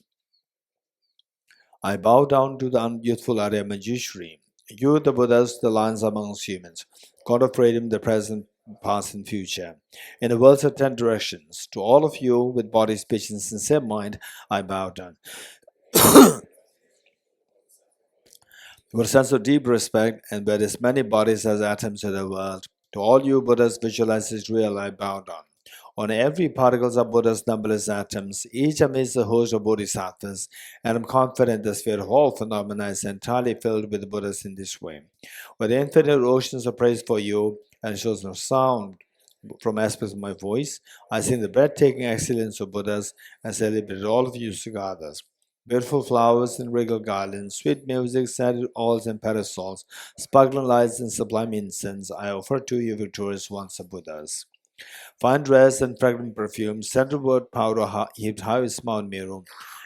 I bow down to the unyouthful Arya Manjushri. You, the Buddhas, the lions amongst humans, God of freedom, the present, past, and future. In the world's of 10 directions, to all of you with body, speech, and sincere mind, I bow down. With a sense of deep respect, and with as many bodies as atoms in the world, to all you Buddhas visualize is real, I bow down. On every particles of Buddha's numberless atoms, each amidst the host of bodhisattvas, and I'm confident the sphere of all phenomena is entirely filled with Buddhas in this way. With infinite oceans of praise for you, and shows no sound from aspects of my voice, I sing the breathtaking excellence of Buddhas and celebrate all of you Sugatas. Beautiful flowers and regal garlands, sweet music, scented oils and parasols, sparkling lights and sublime incense, I offer to you victorious ones of Buddhas. Fine dress and fragrant perfume, sandalwood powder heaped high with small mirror,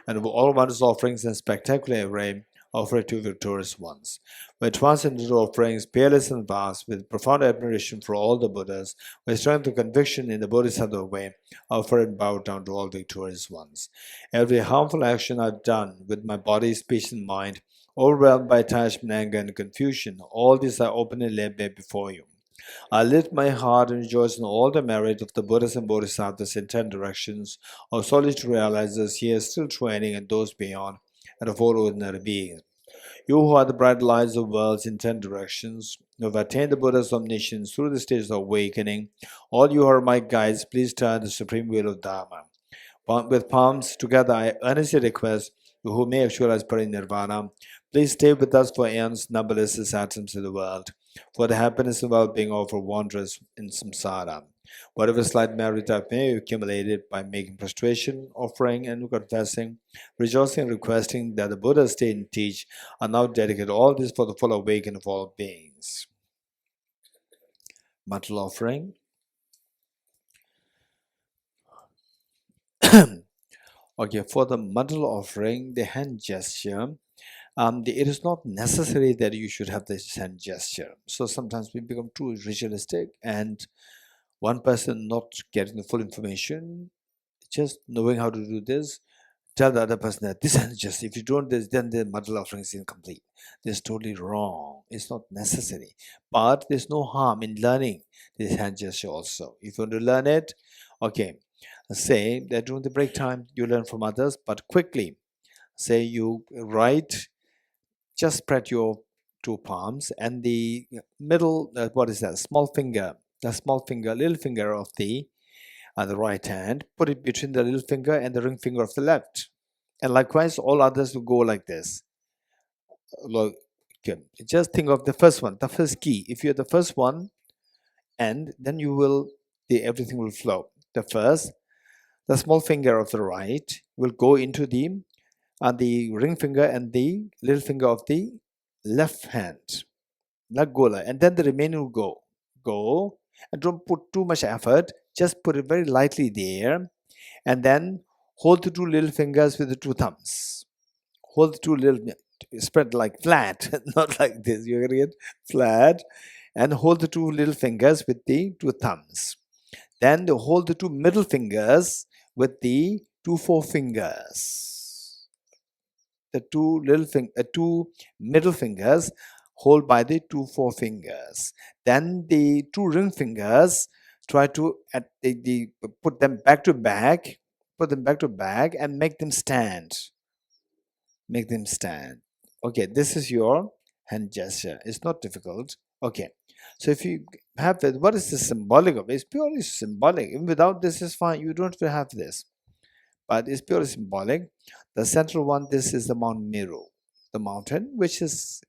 and all wondrous offerings and spectacular array offered to victorious ones. With transcendental offerings, peerless and vast, with profound admiration for all the Buddhas, with strength of conviction in the Bodhisattva way, offer and bow down to all victorious ones. Every harmful action I've done with my body, speech, and mind, overwhelmed by attachment, anger, and confusion, all this I openly lay bare before you. I lift my heart and rejoice in all the merit of the Buddhas and Bodhisattvas in 10 directions, of solitary realizers here still training and those beyond, and of all ordinary beings. You who are the bright lights of worlds in 10 directions, who have attained the Buddha's omniscience through the stages of awakening, all you who are my guides, please turn the supreme will of Dharma. With palms together, I earnestly request you who may actualize parinirvana, please stay with us for eons, numberless as atoms in the world, for the happiness and well-being of our wanderers in samsara. Whatever slight merit I may have accumulated by making prostration, offering, and confessing, rejoicing and requesting that the Buddha stay and teach, I now dedicate all this for the full awakening of all beings. Mental offering. Okay, for the mental offering, the hand gesture, it is not necessary that you should have this hand gesture. So sometimes we become too ritualistic, and one person not getting the full information, just knowing how to do this, tell the other person that this hand gesture, if you don't do this, then the mental offering is incomplete. This is totally wrong. It's not necessary. But there's no harm in learning this hand gesture also. If you want to learn it, okay, say that during the break time, you learn from others, but quickly, say you write just spread your two palms and the middle, what is that, small finger, little finger of the right hand, put it between the little finger and the ring finger of the left. And likewise, all others will go like this. Look, okay. Just think of the first one, the first key. If you're the first one, and then you will, everything will flow. The small finger of the right will go into the ring finger and the little finger of the left hand. Not go, and then the remaining will go, and don't put too much effort. Just put it very lightly there, and then hold the two little fingers with the two thumbs. Hold the two little, spread like flat, not like this. You're getting it flat, and hold the two little fingers with the two thumbs. Then hold the two middle fingers with the two forefingers. The two middle fingers hold by the two forefingers. Then the two ring fingers, try to put them back to back, and make them stand. Make them stand. Okay, this is your hand gesture. It's not difficult. Okay, so if you have it, what is the symbolic of it? It's purely symbolic. Even without this is fine. You don't have this, but it's purely symbolic. The central one, this is the Mount Meru, the mountain, which is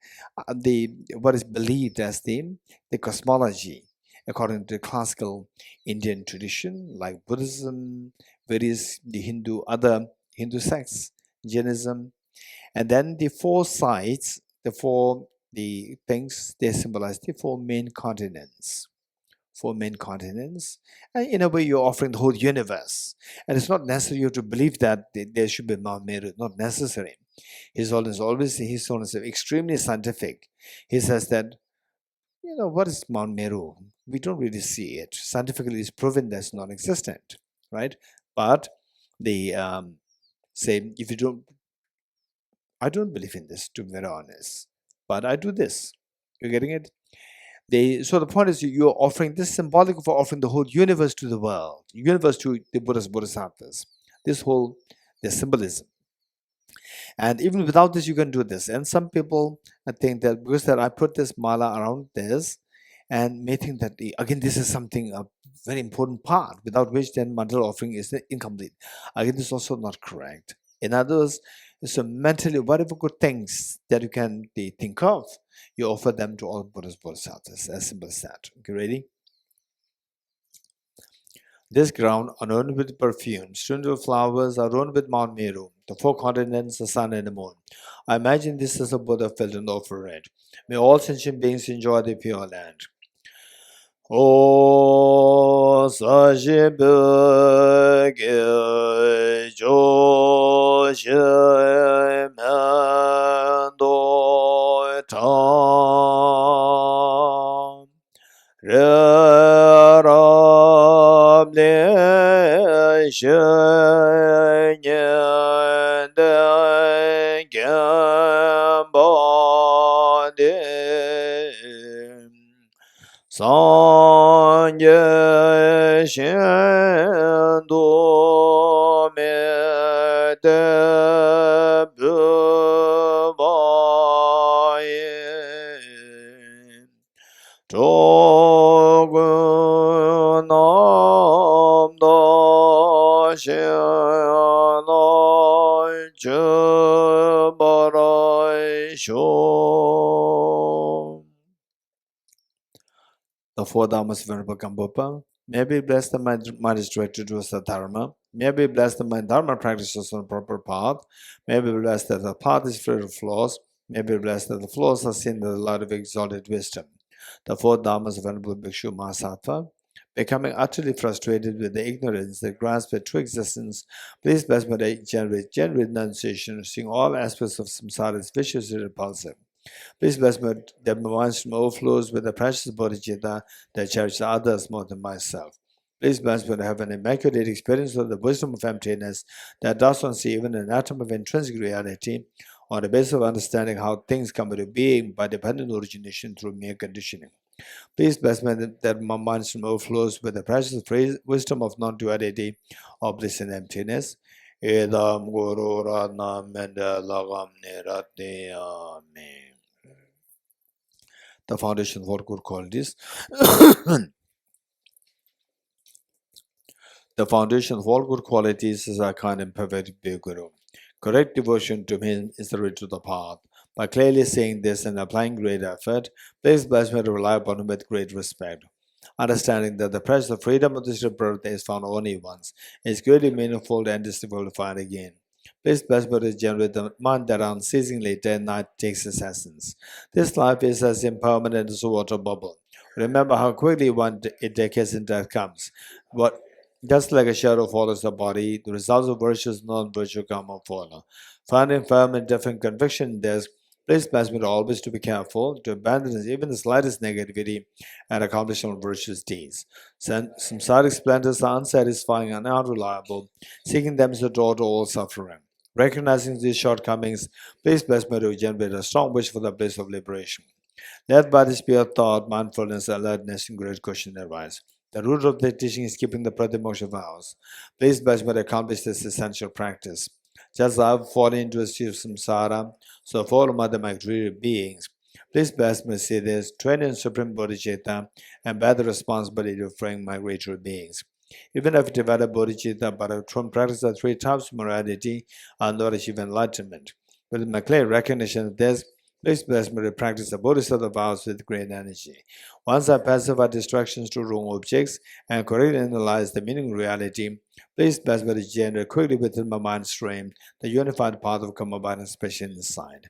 what is believed as the cosmology according to the classical Indian tradition, like Buddhism, various other Hindu sects, Jainism, and then the four sides, the things, they symbolize the four main continents. And in a way, you're offering the whole universe. And it's not necessary to believe that there should be Mount Meru. Not necessary. His Holiness is extremely scientific. He says that, what is Mount Meru? We don't really see it. Scientifically, it's proven that it's non-existent, right? But they say, if you don't, I don't believe in this, to be very honest, but I do this. You're getting it? So the point is, you're offering this symbolic for offering the whole universe to the world, universe to the Buddhas, Bodhisattvas. This symbolism. And even without this, you can do this. And some people think that because that I put this mala around this, and may think that again this is something a very important part, without which then mandala offering is incomplete. Again, this is also not correct. In other words, so mentally, whatever good things that you can think of, you offer them to all Buddhas, Bodhisattvas. As simple as that. Okay, ready? This ground, adorned with perfume, strewn with flowers, adorned with Mount Meru, the four continents, the sun and the moon. I imagine this as a Buddha filled and over it. May all sentient beings enjoy the pure land. O Sajibage Joshe Mendo Tam Rerable Shenyende Gambade Sanje Shendo Mete Buvaye Togunam Dashanai Chubarai Shom. The four Dhammas of Venerable Gambupa. May be blessed that my mind is directed towards the Dharma. May be blessed that my Dharma practices on the proper path. May be blessed that the path is free of flaws. May be blessed that the flaws are seen in the light of exalted wisdom. The four Dhammas of Venerable Bhikshu Mahasattva. Becoming utterly frustrated with the ignorance that grasps the true existence, please bless me to generate renunciation, seeing all aspects of samsara as vicious and repulsive. Please bless me that my mind overflows with the precious Bodhicitta that cherishes others more than myself. Please bless me to have an immaculate experience of the wisdom of emptiness that does not see even an atom of intrinsic reality on the basis of understanding how things come into being by dependent origination through mere conditioning. Please bless me that my mind overflows with the precious wisdom of non-duality, of bliss and emptiness. Edam Guru Radna Menda Lagam Nirati. Amen. The foundation for good qualities. The foundation of all good qualities is a kind and perfect Guru. Correct devotion to him is the root to the path. By clearly saying this and applying great effort, please bless me to rely upon him with great respect. Understanding that the precious of freedom of this birth is found only once, is greatly meaningful and difficult to find again. Please bless me to generate the mind that unceasingly day and night takes its essence. This life is as impermanent as a water bubble. Remember how quickly it decays and death comes. What Just like a shadow follows the body, the results of virtues and non-virtue come and follow. Finding firm and definite conviction in this, please bless me to always to be careful, to abandon even the slightest negativity and accomplish on virtuous deeds. Samsaric splendors are unsatisfying and unreliable, seeking them is a door to all suffering. Recognizing these shortcomings, please bless me to generate a strong wish for the bliss of liberation. Led by the spirit of thought, mindfulness, alertness, and great question arise. The root of the teaching is keeping the Pratimoksha vows. Please bless me to accomplish this essential practice. Just as I have fallen into a sea of samsara, so follow my dreary beings. Please bless me to see this, train in Supreme Bodhicitta, and bear the responsibility of freeing migratory beings. Even if I develop Bodhicitta, but I practice the three types of morality, I'll not achieve enlightenment. With my clear recognition of this, please bless me to practice the Bodhisattva vows with great energy. Once I pacify distractions to wrong objects and correctly analyze the meaning of reality, please bless me to generate quickly within my mind stream the unified path of karma by special insight.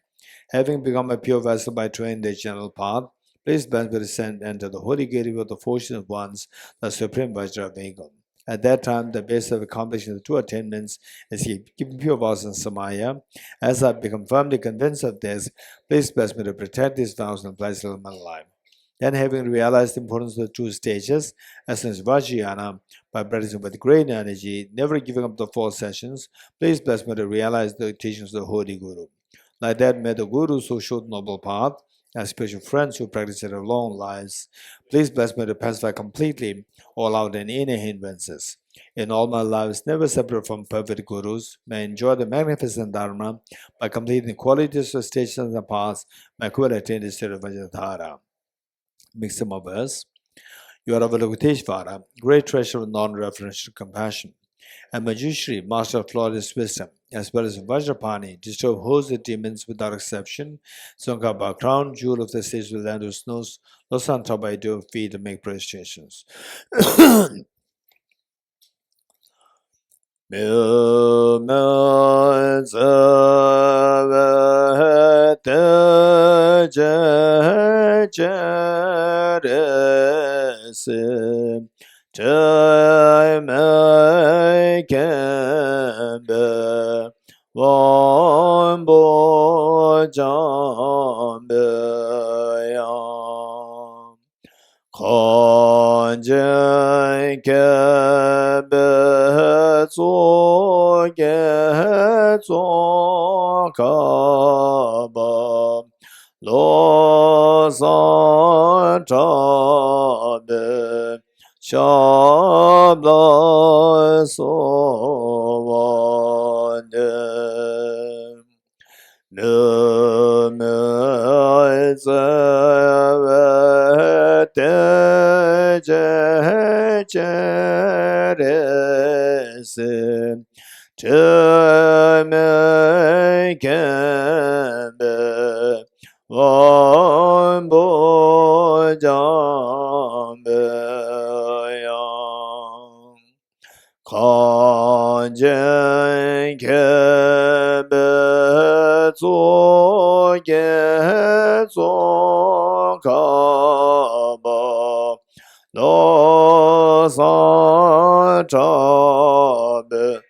Having become a pure vessel by training the general path, please bless me to enter the holy gateway of the fortunate ones, the supreme Vajravegam. At that time, the base of accomplishing the two attainments is keeping pure vows and samaya. As I become firmly convinced of this, please bless me to protect these vows and apply them in my life. Then, having realized the importance of the two stages, as soon as Vajrayana, by practicing with great energy, never giving up the 4 sessions, please bless me to realize the teachings of the Holy Guru. Like that, may the Gurus who showed noble path, and spiritual friends who practice their long lives, please bless me to pacify completely all out and inner hindrances. In all my lives, never separate from perfect Gurus, may enjoy the magnificent Dharma by completing the qualities of stations and paths, may could attain the state of Vajradhara. Mix them up verse. You are Avalokiteshvara, great treasure of non-referential compassion, and Manjushri, master of flawless wisdom, as well as Vajrapani, disturb hosts of demons without exception, Tsongkhapa, crown jewel of the sage with land who snows, Losan Tabai do feet and make prostrations. Lo san tabe shabla sovane nume zevete jerese Chame kembe Wambo jambe yang Kanjen kembe Zoge Zokaba Lo san tabe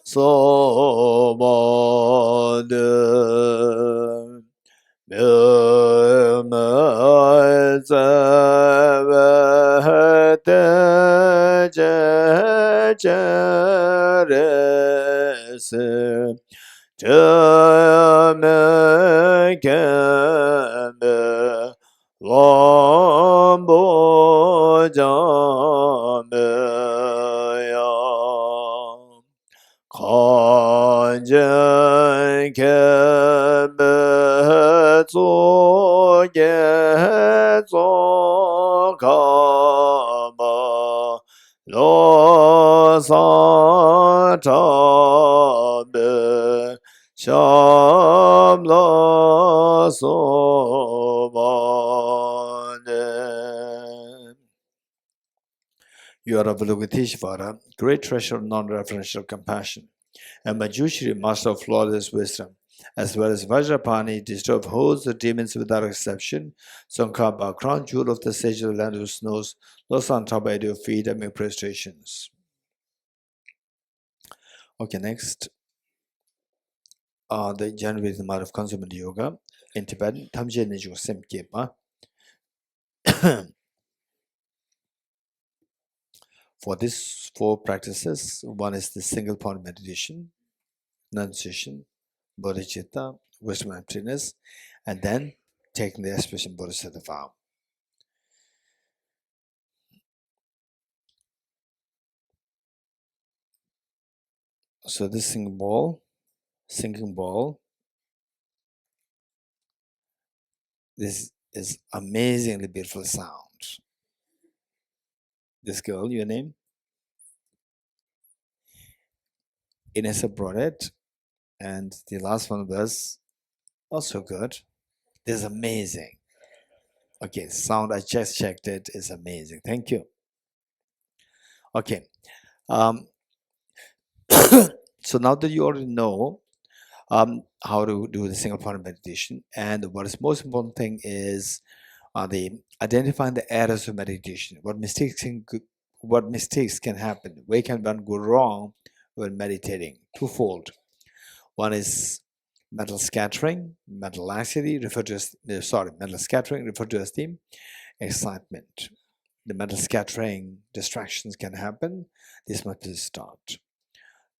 Sobade Milmazavete Jerese Jamekembe Wambo Jambe Sachabe Shamla Sobane. You are Avalokiteshvara, great treasure of non-referential compassion, and Manjushri, master of flawless wisdom, as well as Vajrapani, destroyer of hosts of demons without exception, Sankaba, crown jewel of the sage of the land of snows, lost on top of your feet and make prostrations. Okay, next, the generated amount of consummate yoga in Tibet, Tamje Nejo Semkepa. For these four practices, one is the single point meditation, renunciation, bodhicitta, wisdom and emptiness, and then taking the aspiration bodhisattva vow. So this sinking ball, this is amazingly beautiful sound. This girl, your name? Inessa brought it, and the last one was also good. This is amazing. Okay, sound, I just checked it, is amazing. Thank you. Okay. So now that you already know how to do the single point meditation, and what is most important thing is the identifying the errors of meditation. What mistakes can happen? Where can one go wrong when meditating? Twofold. One is mental scattering, mental laxity, mental scattering referred to as the excitement. The mental scattering, distractions can happen. This must be stopped.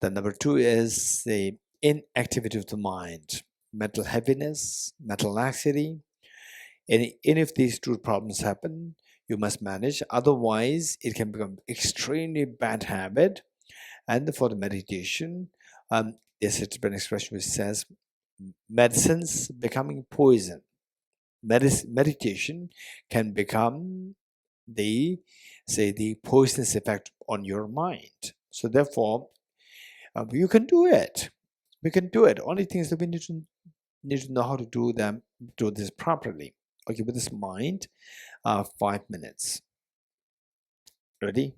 Then number two is the inactivity of the mind, mental heaviness, mental laxity. And if these two problems happen, you must manage. Otherwise, it can become extremely bad habit. And for the meditation, there's a Tibetan expression which says, medicines becoming poison. Meditation can become the poisonous effect on your mind. So therefore, you can do it. We can do it. Only things that we need to know how to do this properly. Okay, with this mind, 5 minutes. Ready?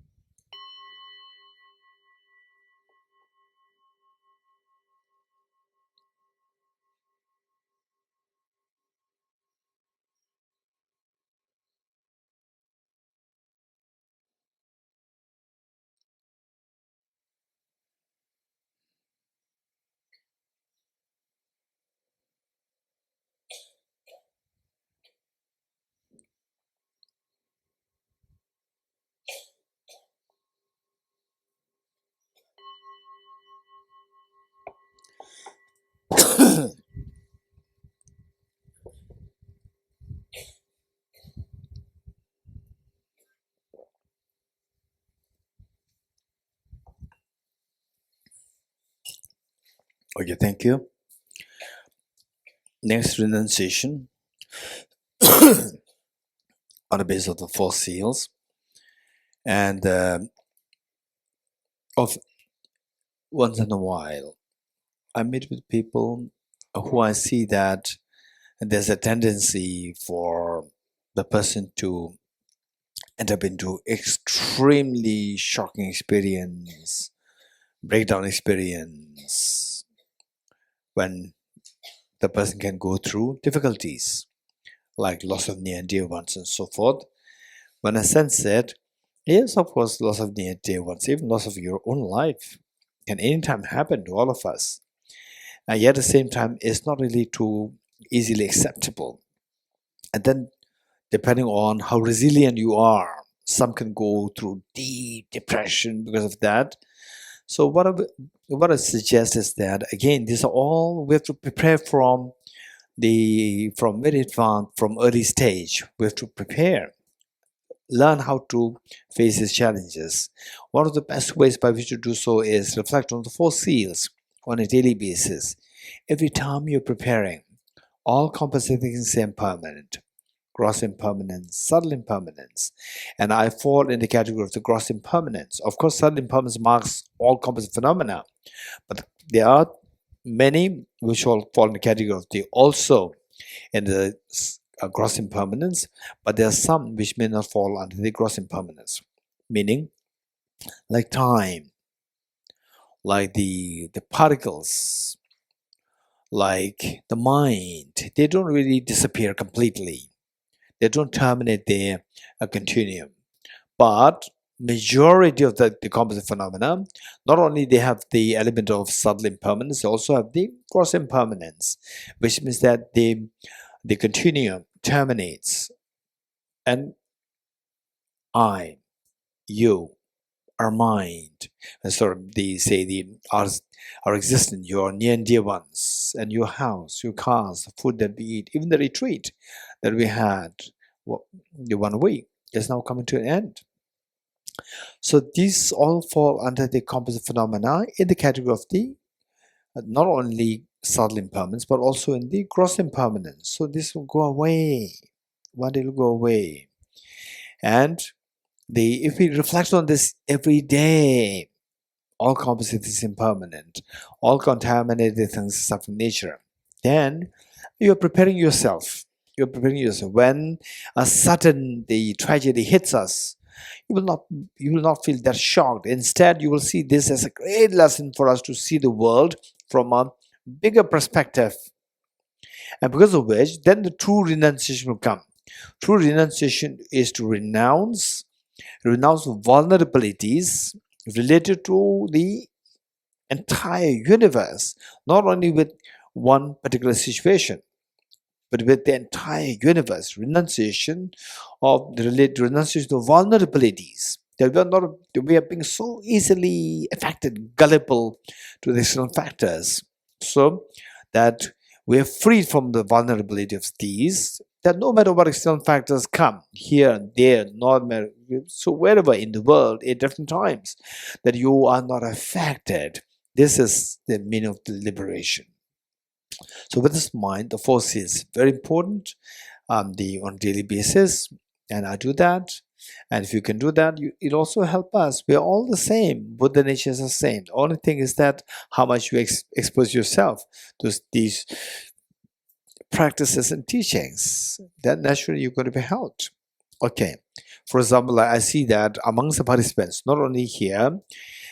Okay, thank you. Next, renunciation on the basis of the four seals. And of once in a while, I meet with people who I see that there's a tendency for the person to end up into extremely shocking experience, breakdown experience, when the person can go through difficulties like loss of near and dear ones and so forth. When I sense it, yes, of course, loss of near and dear ones, even loss of your own life can anytime happen to all of us. And yet at the same time, it's not really too easily acceptable. And then depending on how resilient you are, some can go through deep depression because of that. So what I suggest is that, again, these are all, we have to prepare from very advanced, from early stage. We have to prepare, learn how to face these challenges. One of the best ways by which to do so is reflect on the four seals on a daily basis. Every time you're preparing, all compensating things are impermanent. gross impermanence, subtle impermanence. And I fall in the category of the gross impermanence. Of course, subtle impermanence marks all composite phenomena, but there are many which all fall in the category of the also in the gross impermanence, but there are some which may not fall under the gross impermanence, meaning like time, like the particles, like the mind. They don't really disappear completely. They don't terminate their continuum. But majority of the composite phenomena, not only they have the element of subtle impermanence, they also have the gross impermanence, which means that the continuum terminates, and I, you, our mind, and sort of our existence, your near and dear ones, and your house, your cars, the food that we eat, even the retreat that we had the 1 week is now coming to an end. So these all fall under the composite phenomena in the category of the not only subtle impermanence but also in the gross impermanence. So this will go away. One day it will go away. And if we reflect on this every day, all composite is impermanent, all contaminated things are from nature, then you're preparing yourself. You're preparing yourself. When a sudden the tragedy hits us, you will not feel that shocked. Instead, you will see this as a great lesson for us to see the world from a bigger perspective. And because of which, then the true renunciation will come. True renunciation is to renounce vulnerabilities related to the entire universe, not only with one particular situation, but with the entire universe. Renunciation of vulnerabilities. That we are being so easily affected, gullible to the external factors, so that we are freed from the vulnerability of these. That no matter what external factors come here and there, so wherever in the world at different times, that you are not affected. This is the meaning of the liberation. So with this mind, the force is very important on a daily basis, and I do that. And if you can do that, it also help us. We're all the same. Buddha nature is the same. The only thing is that how much you expose yourself to these practices and teachings, then naturally you're going to be helped. Okay. For example, I see that amongst the participants, not only here,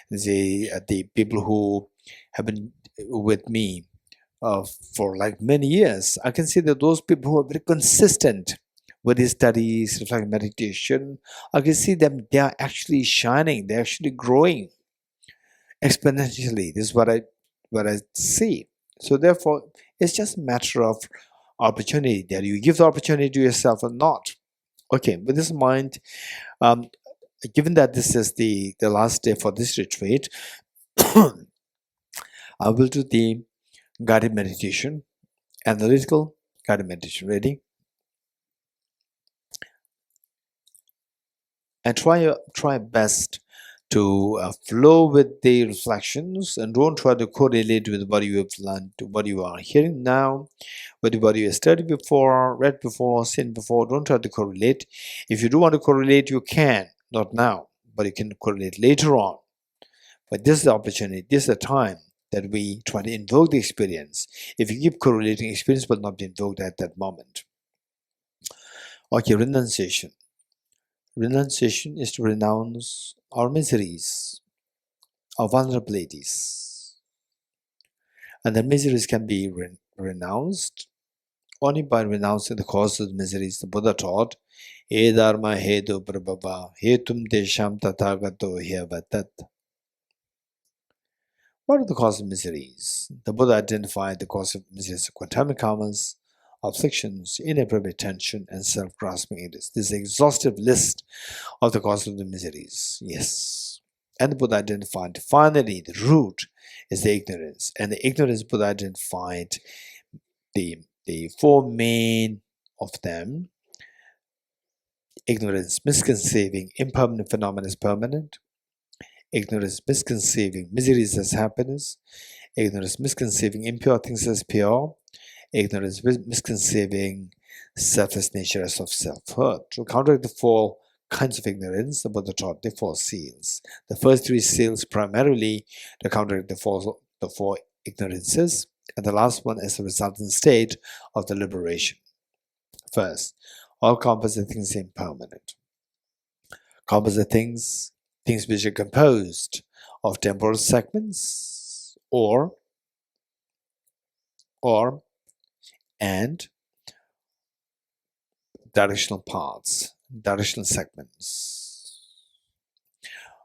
the people who have been with me for like many years, I can see that those people who are very consistent with these studies, reflecting meditation, I can see them, they are actually shining, they're actually growing exponentially. This is what I see. So therefore, it's just a matter of opportunity, that you give the opportunity to yourself or not. Okay, with this in mind, given that this is the last day for this retreat, I will do the guided meditation, analytical guided meditation. Ready? And try best to flow with the reflections, and don't try to correlate with what you have learned, what you are hearing now, with what you have studied before, read before, seen before. Don't try to correlate. If you do want to correlate, you can, not now, but you can correlate later on. But this is the opportunity, this is the time that we try to invoke the experience. If you keep correlating, experience will not be invoked at that moment. Okay, renunciation. Renunciation is to renounce our miseries, our vulnerabilities. And the miseries can be renounced only by renouncing the cause of the miseries. The Buddha taught, E dharma hetu prabhava hetum desham tathagato hyavatat. What are the causes of miseries? The Buddha identified the cause of miseries: quantum karmas, afflictions, inappropriate tension, and self-grasping. This is an exhaustive list of the causes of the miseries. Yes. And the Buddha identified finally the root is the ignorance. And the ignorance Buddha identified the four main of them. Ignorance, misconceiving impermanent phenomena as permanent. Ignorance, misconceiving miseries as happiness. Ignorance, misconceiving impure things as pure. Ignorance, misconceiving selfless nature as of selfhood. To counteract the four kinds of ignorance, the Buddha taught the four seals. The first three seals primarily to counteract the four ignorances, and the last one is a resultant state of the liberation. First, all composite things are impermanent. Composite things which are composed of temporal segments and directional paths, directional segments.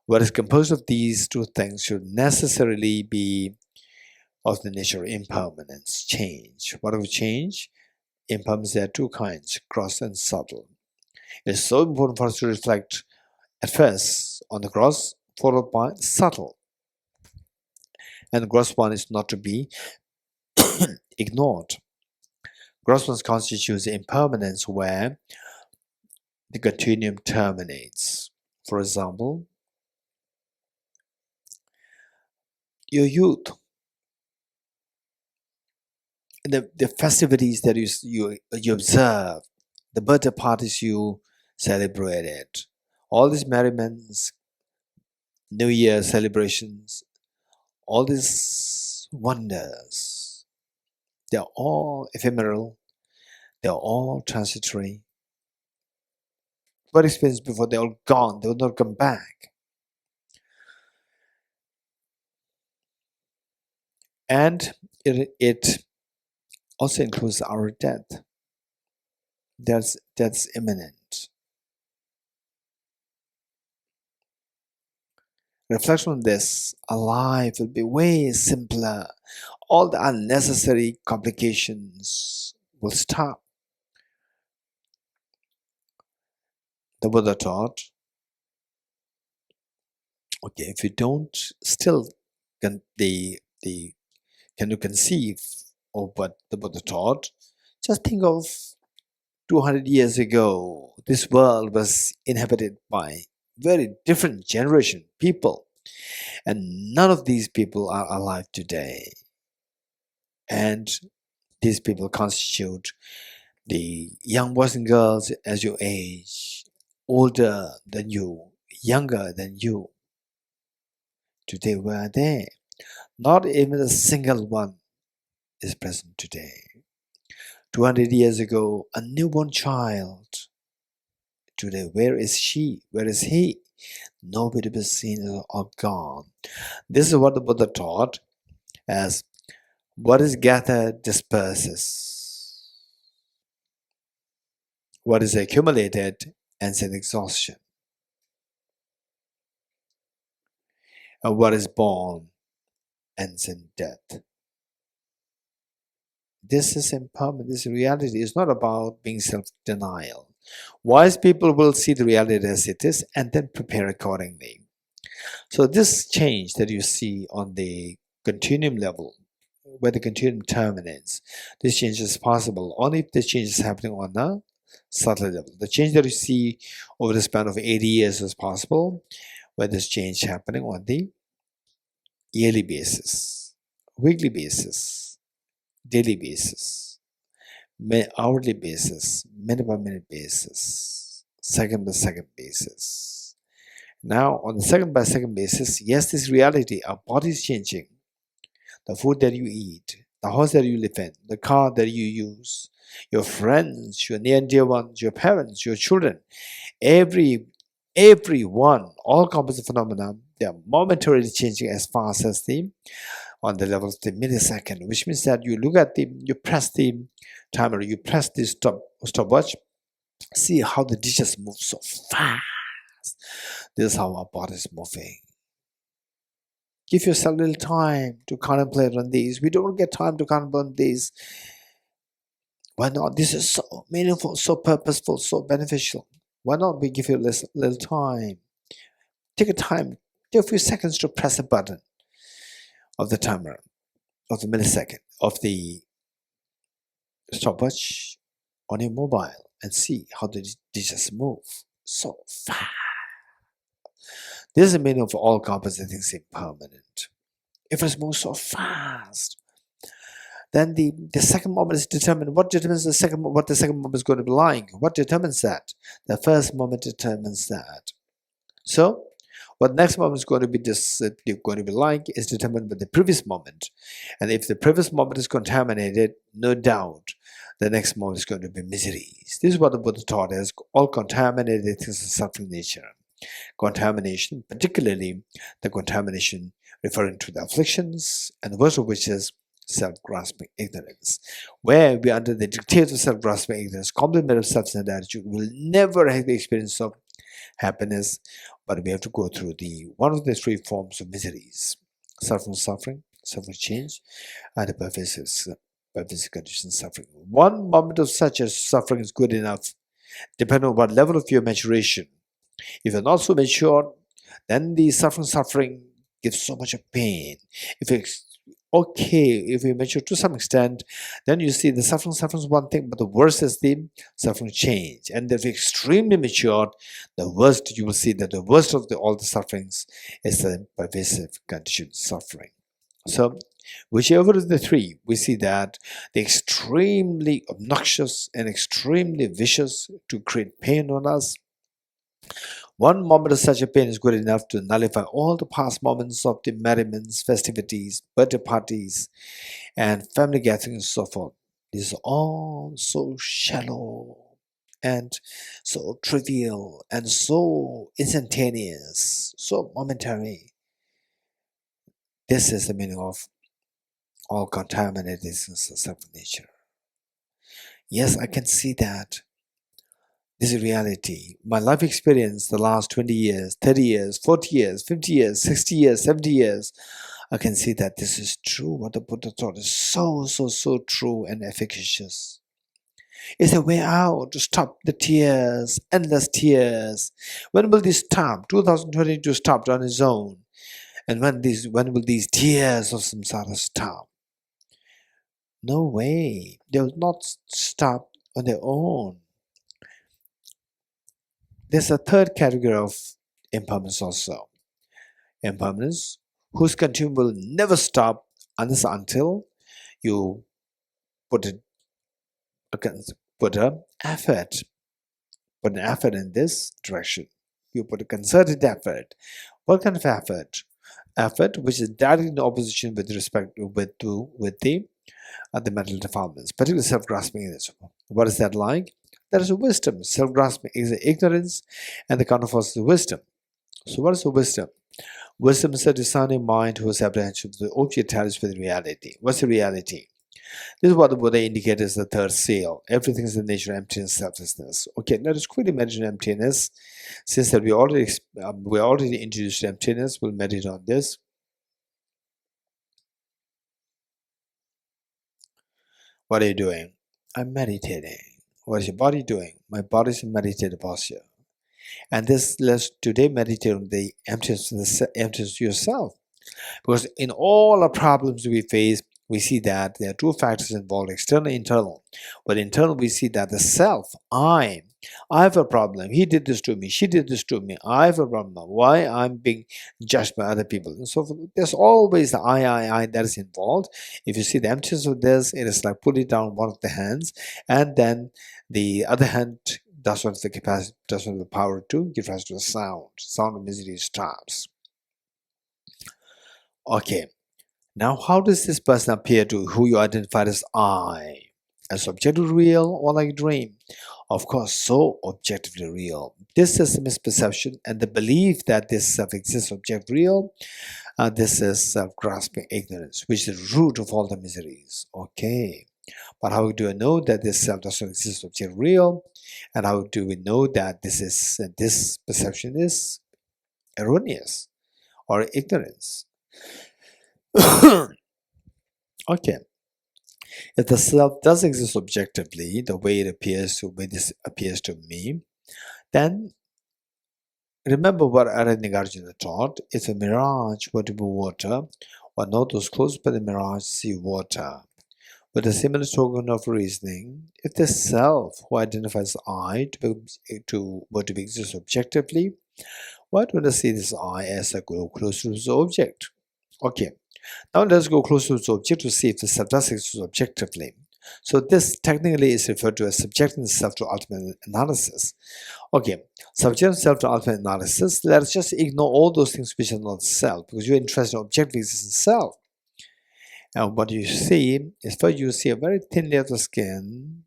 What is composed of these two things should necessarily be of the nature of impermanence, change. What of change? Impermanence, there are two kinds, gross and subtle. It is so important for us to reflect at first on the gross, followed by subtle. And the gross one is not to be ignored. Gross one constitutes impermanence where the continuum terminates. For example, your youth, the festivities that you observe, the birthday parties you celebrated, all these merriments, New Year celebrations, all these wonders, they're all ephemeral, they're all transitory. What experience before they're all gone, they will not come back. And it also includes our death. That's imminent. Reflection on this, our life will be way simpler. All the unnecessary complications will stop. The Buddha taught, okay, if you don't still can you conceive of what the Buddha taught, just think of 200 years ago, this world was inhabited by very different generation people, and none of these people are alive today. And these people constitute the young boys and girls as your age, older than you, younger than you. Today, where are they? Not even a single one is present today. 200 years ago, a newborn child. Today, where is she? Where is he? Nobody was seen or gone. This is what the Buddha taught as what is gathered disperses. What is accumulated ends in exhaustion. And what is born ends in death. This is impermanent. This reality is not about being self-denial. Wise people will see the reality as it is and then prepare accordingly. So this change that you see on the continuum level, where the continuum terminates, this change is possible only if this change is happening on a subtle level. The change that you see over the span of 80 years is possible, where this change is happening on the yearly basis, weekly basis, daily basis, hourly basis, minute by minute basis, second by second basis. Now, on the second by second basis, yes, this reality, our body is changing. The food that you eat, the house that you live in, the car that you use, your friends, your near and dear ones, your parents, your children, everyone, all composite phenomena, they are momentarily changing as fast as on the level of the millisecond, which means that you look at you press the timer, you press the stopwatch, see how the digits move so fast. This is how our body is moving. Give yourself a little time to contemplate on these. We don't get time to contemplate on these. Why not? This is so meaningful, so purposeful, so beneficial. Why not we give you a little time? Take a time, take a few seconds to press a button of the timer, of the millisecond, of the stopwatch on your mobile and see how the digits move so fast. This is the meaning of all composite things impermanent. If it moves so fast, then the second moment is determined. What determines what the second moment is going to be like? What determines that? The first moment determines that. So, what the next moment is going to be like is determined by the previous moment. And if the previous moment is contaminated, no doubt, the next moment is going to be miseries. This is what the Buddha taught us. All contaminated things are suffering nature. Contamination, particularly the contamination referring to the afflictions, and the worst of which is self-grasping ignorance. Where we are under the dictate of self-grasping ignorance, contemplative self-centered attitude, will never have the experience of happiness, but we have to go through one of the three forms of miseries: suffering, change, and the pervasive condition suffering. One moment of such as suffering is good enough, depending on what level of your maturation. If you're not so mature, then the suffering gives so much of pain. If you mature to some extent, then you see the suffering is one thing, but the worst is the suffering change. And if you're extremely mature, the worst, you will see that the worst of all the sufferings is the pervasive condition suffering. So, whichever of the three, we see that the extremely obnoxious and extremely vicious to create pain on us. One moment of such a pain is good enough to nullify all the past moments of the merriments, festivities, birthday parties, and family gatherings and so forth. This is all so shallow and so trivial and so instantaneous, so momentary. This is the meaning of all contaminated instances of nature. Yes, I can see that. This is reality. My life experience, the last 20 years, 30 years, 40 years, 50 years, 60 years, 70 years, I can see that this is true. What the Buddha taught is so true and efficacious. It's a way out to stop the tears, endless tears. When will this stop? 2022 stopped on its own. And when will these tears of samsara stop? No way. They will not stop on their own. There's a third category of impermanence also. Impermanence, whose continuum will never stop until you put an effort in this direction. You put a concerted effort. What kind of effort? Effort which is directly in opposition with respect with the mental defilements, particularly self-grasping. What is that like? That is wisdom. Self-grasping is ignorance, and the counterforce is wisdom. So what is the wisdom? Wisdom is a discerning mind whose apprehension of the object tallies with reality. What's the reality? This is what the Buddha indicated as the third seal. Everything is in nature, emptiness, selflessness. Okay, let us quickly meditate on emptiness. Since that we already introduced emptiness, we'll meditate on this. What are you doing? I'm meditating. What is your body doing? My body is in meditative posture. And let's today meditate on the emptiness of yourself. Because in all our problems we face, we see that there are two factors involved, external and internal. But internal, we see that the self, I have a problem. He did this to me. She did this to me. I have a problem. Why I'm being judged by other people? And so there's always the I that is involved. If you see the emptiness of this, it is like putting down one of the hands, and then the other hand does not have the capacity, does not have the power to give rise to a sound. Sound of misery stops. Okay. Now, how does this person appear to who you identified as I? As objectively real or like a dream? Of course, so objectively real. This is the misperception and the belief that this self exists objectively real. This is self-grasping ignorance, which is the root of all the miseries. Okay. But how do I know that this self does not exist objectively real? And how do we know that this perception is erroneous or ignorance? Okay. If the self does exist objectively, the way this appears to me, then remember what Nagarjuna taught. If a mirage were to be water, or not those close by the mirage see water. With a similar token of reasoning, if the self who identifies I were to exist objectively, why do I see this I as I go closer to the object? Okay. Now let's go closer to the object to see if the self does exist objectively. So this technically is referred to as subjecting the self to ultimate analysis. Okay, subjecting self to ultimate analysis, let us just ignore all those things which are not self, because you're interested in objective existence self. And what you see is, first you see a very thin layer of the skin,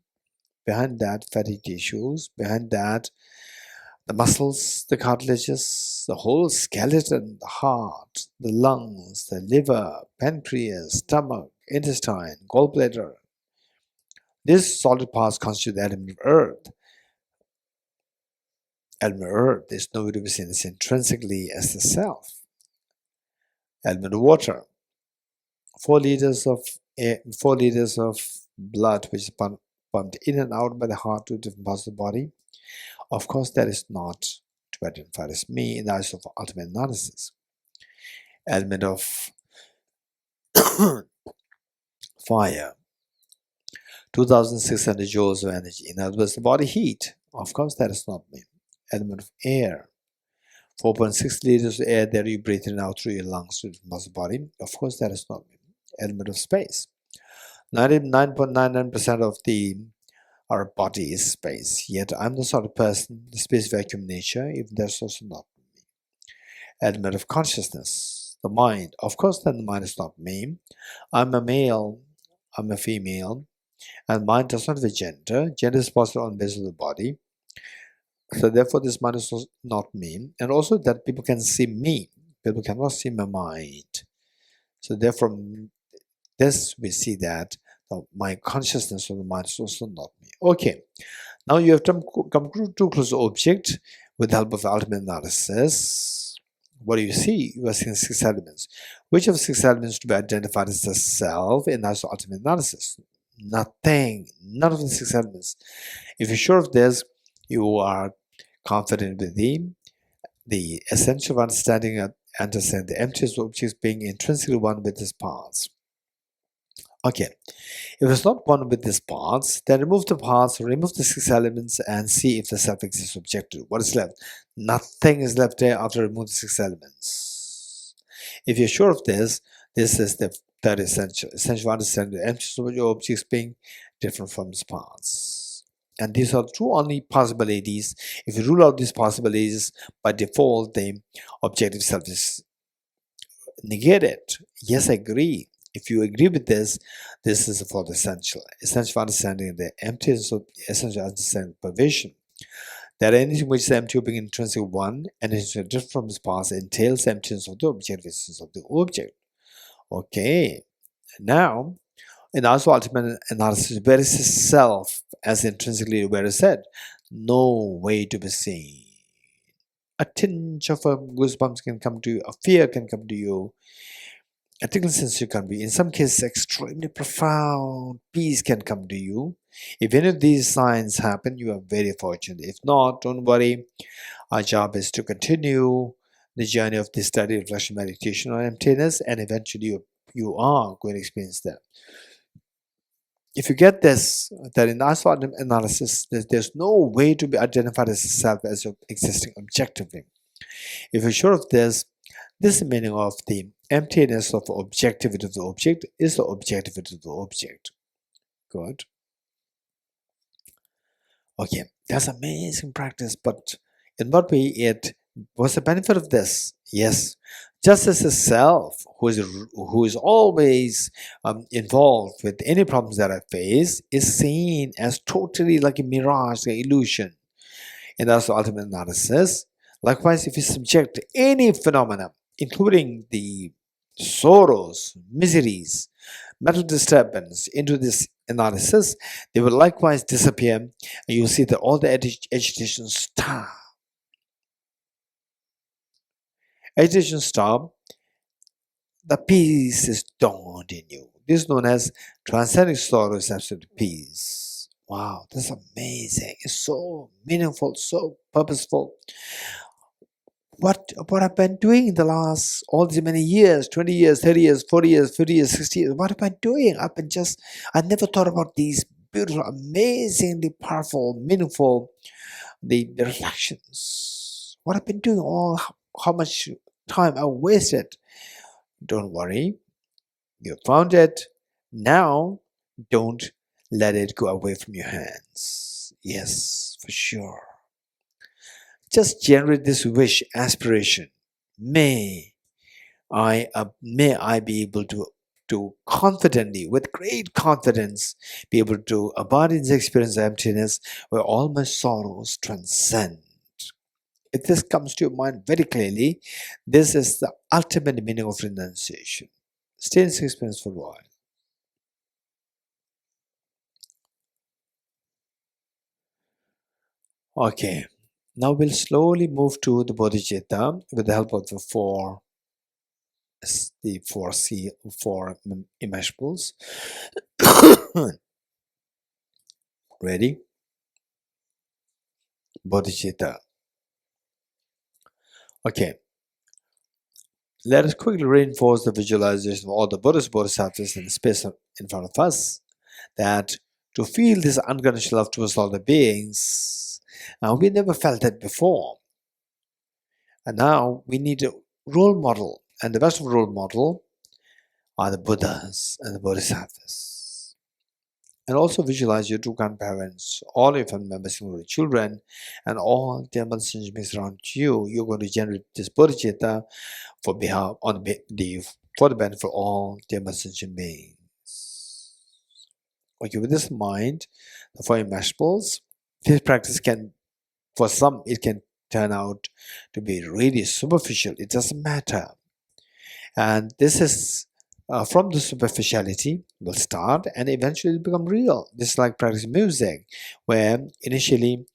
behind that fatty tissues, behind that the muscles, the cartilages, the whole skeleton, the heart, the lungs, the liver, pancreas, stomach, intestine, gallbladder. These solid parts constitute the element of earth. Element of earth is nowhere to be seen as intrinsically as the self. Element of water. 4 liters of air, 4 liters of blood which is pumped in and out by the heart to different parts of the body. Of course, that is not to be identified as me in the eyes of ultimate analysis. Element of fire. 2,600 joules of energy. In other words, the body heat. Of course, that is not me. Element of air. 4.6 liters of air that you breathe in and out through your lungs to different parts of the body. Of course, that is not me. Element of space. 99.99% of our body is space. Yet I'm the sort of person, the space vacuum nature, even that's also not me. Element of consciousness. The mind. Of course, then the mind is not me. I'm a male. I'm a female. And mind does not have a gender. Gender is possible on the basis of the body. So therefore, this mind is not me. And also that people can see me. People cannot see my mind. So therefore, this we see that my consciousness of the mind is also not me. Okay. Now you have to come too close to the object with the help of the ultimate analysis. What do you see? You are seeing 6 elements. Which of the 6 elements to be identified as the self in the ultimate analysis? Nothing. None of the 6 elements. If you're sure of this, you are confident with the essential of understanding and understand the emptiness of objects being intrinsically one with its parts. Okay, if it's not one with these parts, then remove the parts, remove the 6 elements, and see if the self exists objectively. What is left? Nothing is left there after removing the 6 elements. If you're sure of this, this is the third essential. Essential understanding the emptiness of your objects being different from its parts. And these are the 2 only possibilities. If you rule out these possibilities, by default, the objective self is negated. Yes, I agree. If you agree with this, this is the fourth essential. Essential understanding the emptiness of essential understanding pervasion. That anything which is empty being intrinsic one and is different from its parts entails emptiness of the objective existence of the object. Okay. Now, in also ultimate analysis, where is the self as intrinsically where is said? No way to be seen. A tinge of a goosebumps can come to you, a fear can come to you, a tingling sensation can be, in some cases, extremely profound peace can come to you. If any of these signs happen, you are very fortunate. If not, don't worry. Our job is to continue the journey of this study, reflection, meditation on emptiness, and eventually you are going to experience that. If you get this, that in our analysis, there's no way to be identified as a self as existing objectively. If you're sure of this, this is the meaning of the emptiness of the objectivity of the object is the objectivity of the object. Good. Okay, that's amazing practice, but in what way what's the benefit of this? Yes, just as the self, who is always involved with any problems that I face, is seen as totally like a mirage, an illusion, and that's the ultimate analysis. Likewise, if you subject any phenomena, including the sorrows, miseries, mental disturbance into this analysis, they will likewise disappear, and you will see that all the agitation stop. Agitation stop, the peace is dawned in you. This is known as transcending sorrow is absolute peace. Wow, that's amazing. It's so meaningful, so purposeful. What I've been doing in the last all these many years, 20 years, 30 years, 40 years, 50 years, 60 years, what have I been doing? I never thought about these beautiful, amazingly powerful, meaningful, the reflections. What I've been doing, how much time I wasted. Don't worry. You found it. Now, don't let it go away from your hands. Yes, for sure. Just generate this wish, aspiration. May I be able to confidently, with great confidence, be able to abide in the experience of emptiness where all my sorrows transcend. If this comes to your mind very clearly, this is the ultimate meaning of renunciation. Stay in this experience for a while. Okay, now we'll slowly move to the Bodhicitta with the help of the four immeasurables. Ready? Bodhicitta. Okay, let us quickly reinforce the visualization of all the Buddhist bodhisattvas in the space in front of us, that to feel this unconditional love towards all the beings, we never felt that before. And now we need a role model, and the best of role model are the Buddhas and the Bodhisattvas. And also visualize your two grandparents, all your family members, including children, and all the other sentient beings around you. You're going to generate this bodhicitta for the benefit of all the other sentient beings. Okay, with this in mind, the four immeasurables, this practice can, for some, it can turn out to be really superficial. It doesn't matter. And this is from the superficiality will start and eventually become real. This is like practicing music, where initially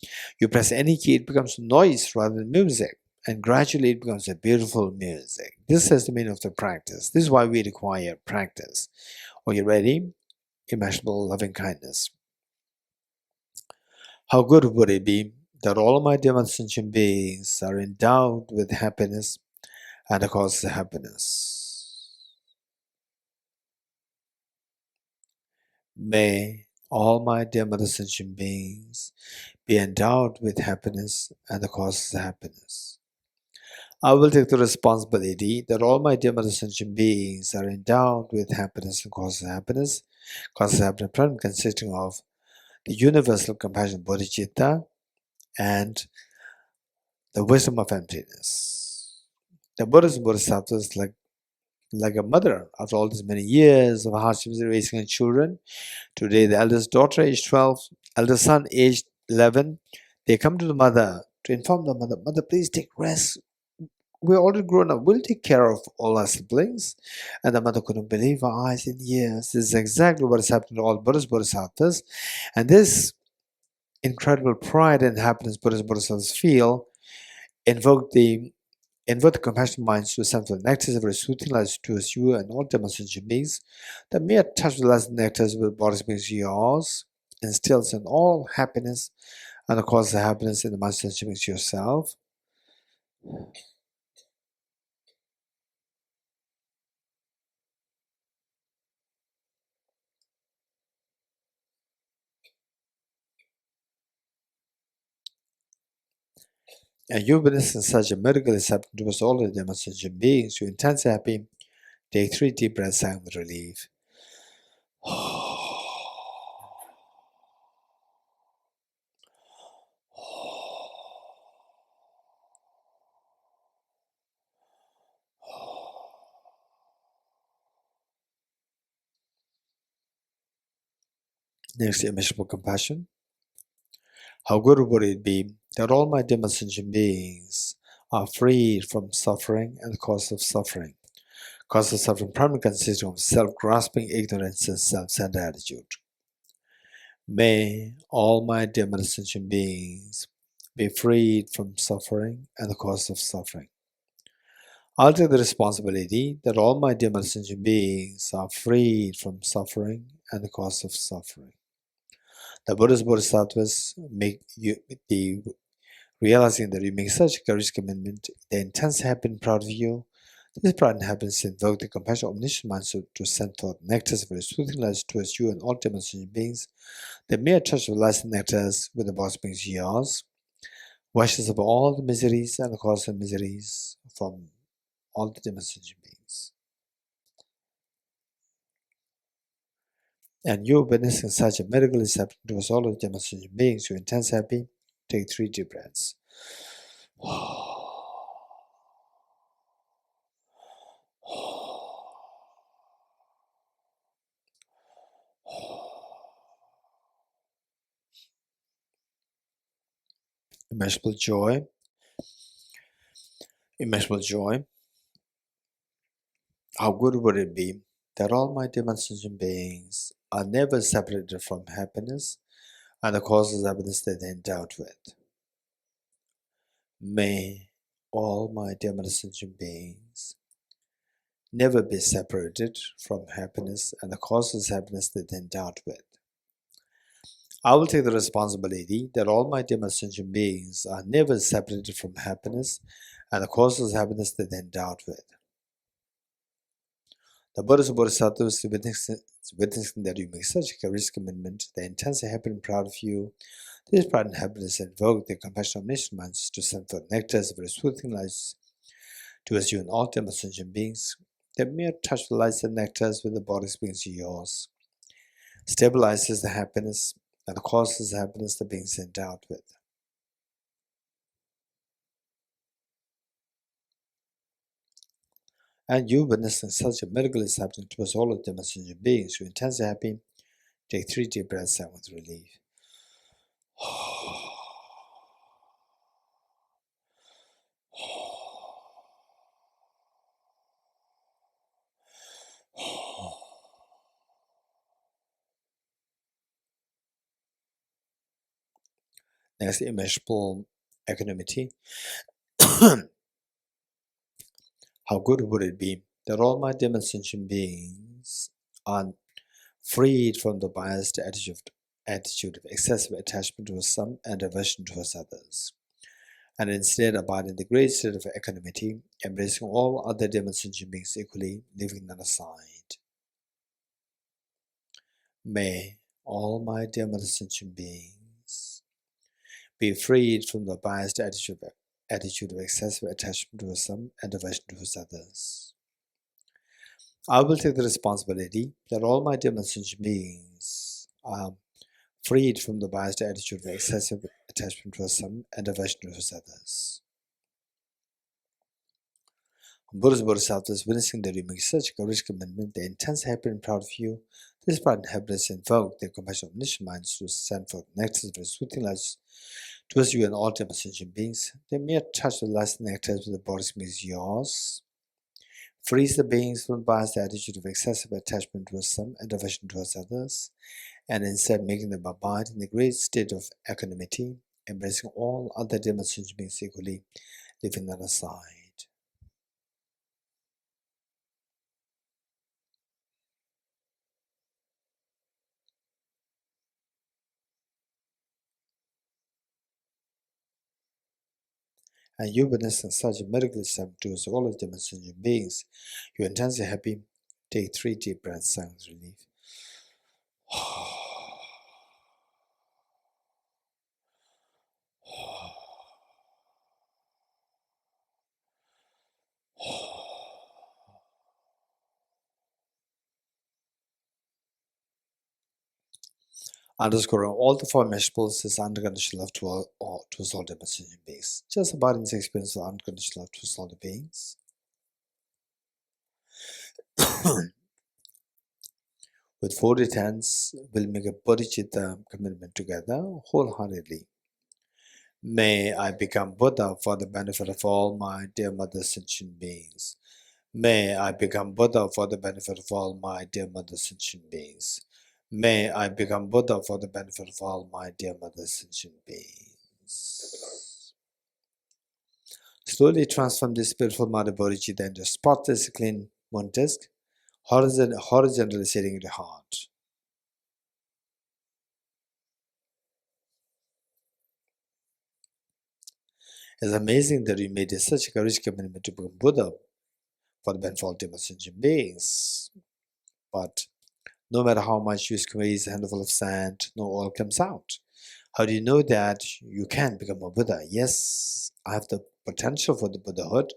you press any key, it becomes noise rather than music, and gradually it becomes a beautiful music. This is the meaning of the practice. This is why we require practice. Are you ready? Immeasurable loving kindness. How good would it be that all of my dear sentient beings are endowed with happiness and the cause of happiness? May all my dear mother sentient beings be endowed with happiness and the cause of happiness. I will take the responsibility that all my dear mother sentient beings are endowed with happiness and cause of happiness. Cause of happiness problem consisting of the universal compassion bodhicitta and the wisdom of emptiness. The Buddhas and Bodhisattvas, like a mother, after all these many years of hardships raising her children, today the eldest daughter, aged 12, eldest son, aged 11, they come to the mother to inform the mother, Mother, please take rest. We're already grown up. We'll take care of all our siblings. And the mother couldn't believe her eyes in years. This is exactly what has happened to all Buddhist Bodhisattvas. And this incredible pride and happiness Buddhist Bodhisattvas feel invoke the compassionate minds to ascend to the nectars of very soothing lights towards you and all demonstration beings. The mere touch of the last nectars with bodies beings yours instills in all happiness and the cause of happiness in the mind sensation beings yourself. And you witness such a miracle is happening towards all the demonstration beings. You're intensely happy. Take 3 deep breaths and with relief. Next, immeasurable compassion. How good would it be that all my demonstration beings are freed from suffering and the cause of suffering? Cause of suffering primarily consists of self-grasping, ignorance, and self-centered attitude. May all my dear sentient beings be freed from suffering and the cause of suffering. I'll take the responsibility that all my dear sentient beings are freed from suffering and the cause of suffering. The Buddhist Bodhisattvas make you the realizing that you make such a courageous commitment, the intense happiness proud of you. This pride and happiness invoke the compassion of omniscient minds to send forth nectars of very soothing lights towards you and all demonstration beings. The mere touch of lights and nectars with the boss beings yours washes up all the miseries and the cause of miseries from all the demonstration beings. And you're witnessing such a medical reception towards all of the demonstration beings. You're intense happy. Take 3 deep breaths. Immeasurable joy. Immeasurable joy. How good would it be that all my demonstration beings are never separated from happiness and the causes of happiness that they endowed with? May all my demonstration beings never be separated from happiness and the causes of happiness that they endowed with. I will take the responsibility that all my demonstration beings are never separated from happiness and the causes of happiness that they endowed with. The Buddhas and Bodhisattvas witnessing that you make such a courageous commitment, they intensely happy and proud of you. This pride and happiness invoke their compassion omniscient minds to send forth nectars of very soothing lights towards you and all demonstration beings. The mere touch of the lights and nectars with the body beings yours stabilizes the happiness and causes the happiness the beings endowed with. And you witnessing such a miracle is happening towards all of demonstration beings. You're intensely happy. Take 3 deep breaths out with relief. Next, immeasurable equanimity. How good would it be that all my demonstration beings are freed from the biased attitude of excessive attachment towards some and aversion towards others, and instead abide in the great state of equanimity, embracing all other demonstration beings equally, leaving none aside. May all my demonstration beings be freed from the biased attitude of excessive attachment towards some and aversion towards others. I will take the responsibility that all my demonstration beings are freed from the biased attitude of excessive attachment towards some and aversion towards others. Buddhas and Bodhisattvas witnessing that you make such a courageous commitment, they intense happy and proud of you. This pride and happiness invoke their compassion omniscient minds to send forth nectars of soothing lights towards you and all demonstration beings. The mere touch of the lights and nectars with the body is yours. Frees the beings from biased attitude of excessive attachment towards some and aversion towards others, and instead making them abide in the great state of equanimity, embracing all other demonstration beings equally, leaving none aside. And you witnessing such a miracle step towards all of demonstration beings, you're intensely happy. Take 3 deep breaths, silent relief. Underscoring all the four immeasurables is unconditional love towards all demonstration beings. Just about in this experience of unconditional love towards all the beings. With folded hands, we'll make a Bodhicitta commitment together, wholeheartedly. May I become Buddha for the benefit of all my dear mother sentient beings. May I become Buddha for the benefit of all my dear mother sentient beings. May I become Buddha for the benefit of all my dear mother sentient beings. Slowly transform this beautiful Mother Bodhicitta into a spotless, clean moon disk, horizontally sitting in the heart. It's amazing that you made such a courageous commitment to become Buddha for the benefit of all demonstration beings. But no matter how much you squeeze a handful of sand, no oil comes out. How do you know that you can become a Buddha? Yes, I have the potential for the Buddhahood.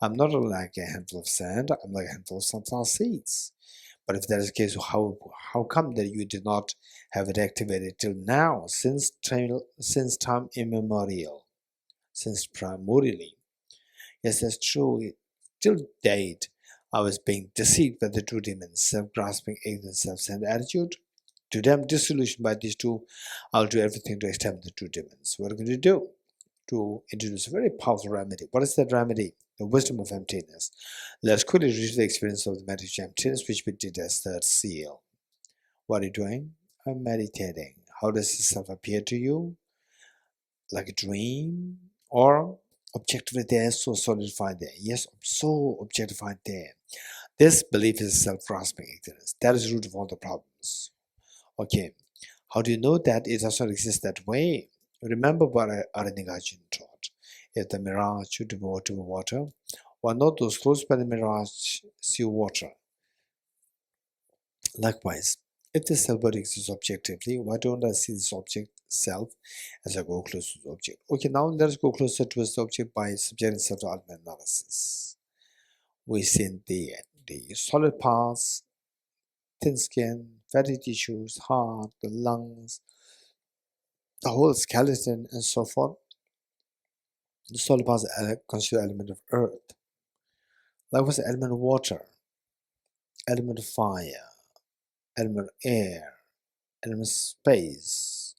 I'm not like a handful of sand, I'm like a handful of sunflower seeds. But if that is the case, how come that you did not have it activated till now, since time immemorial, since primordially? Yes, that's true. Till date, I was being deceived by the two demons, self-grasping, ignorant, self-centered attitude. To them, disillusioned by these two, I'll do everything to exterminate the two demons. What are we going to do? To introduce a very powerful remedy. What is that remedy? The wisdom of emptiness. Let's quickly review the experience of the meditation emptiness, which we did as third seal. What are you doing? I'm meditating. How does the self appear to you? Like a dream? Or objectively there, so solidified there? Yes, so objectified there. This belief is self-grasping ignorance. That is the root of all the problems. Okay, how do you know that it does not exist that way? Remember what Aranigajin taught. If the mirage should devour to water, why not those close by the mirage see water? Likewise, if the self-body exists objectively, why don't I see this object self as I go closer to the object? Okay, now let us go closer to the object by subjecting self to ultimate analysis. We see the solid parts, thin skin, fatty tissues, heart, the lungs, the whole skeleton, and so forth. The solid parts constitute element of earth. Likewise, the element of water, element of fire, element of air, element of space,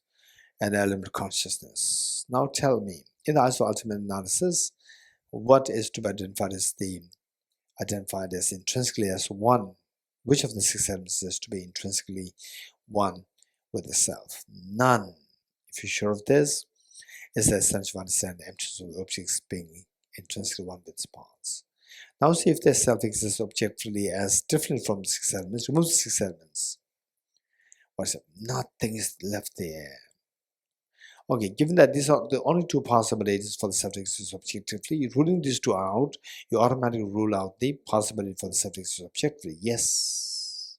and element of consciousness. Now tell me, in the ultimate analysis, what is to be identified as intrinsically as one? Which of the six elements is to be intrinsically one with the self? None. If you're sure of this, is the essential of understanding the emptiness of the objects being intrinsically one with its parts. Now see if the self exists objectively as different from the six elements. Remove the six elements. What is it? Nothing is left there. Okay, given that these are the only two possibilities for the self to exist objectively, ruling these two out, you automatically rule out the possibility for the self to exist objectively. Yes.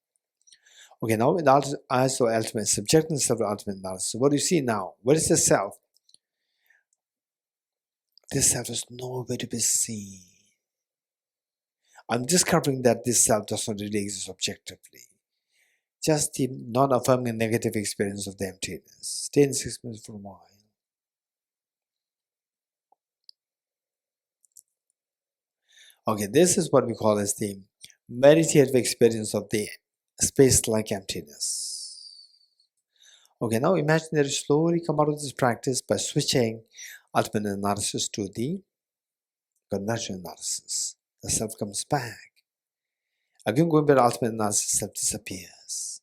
Okay, now in the ultimate subjecting self to ultimate analysis, what do you see now? What is the self? This self is nowhere to be seen. I'm discovering that this self does not really exist objectively. Just the non-affirming negative experience of the emptiness. Stay in this experience for a while. Okay, this is what we call as the meditative experience of the space-like emptiness. Okay, now imagine that you slowly come out of this practice by switching ultimate analysis to the conventional analysis. The self comes back. Again, going back to ultimate analysis, self disappears.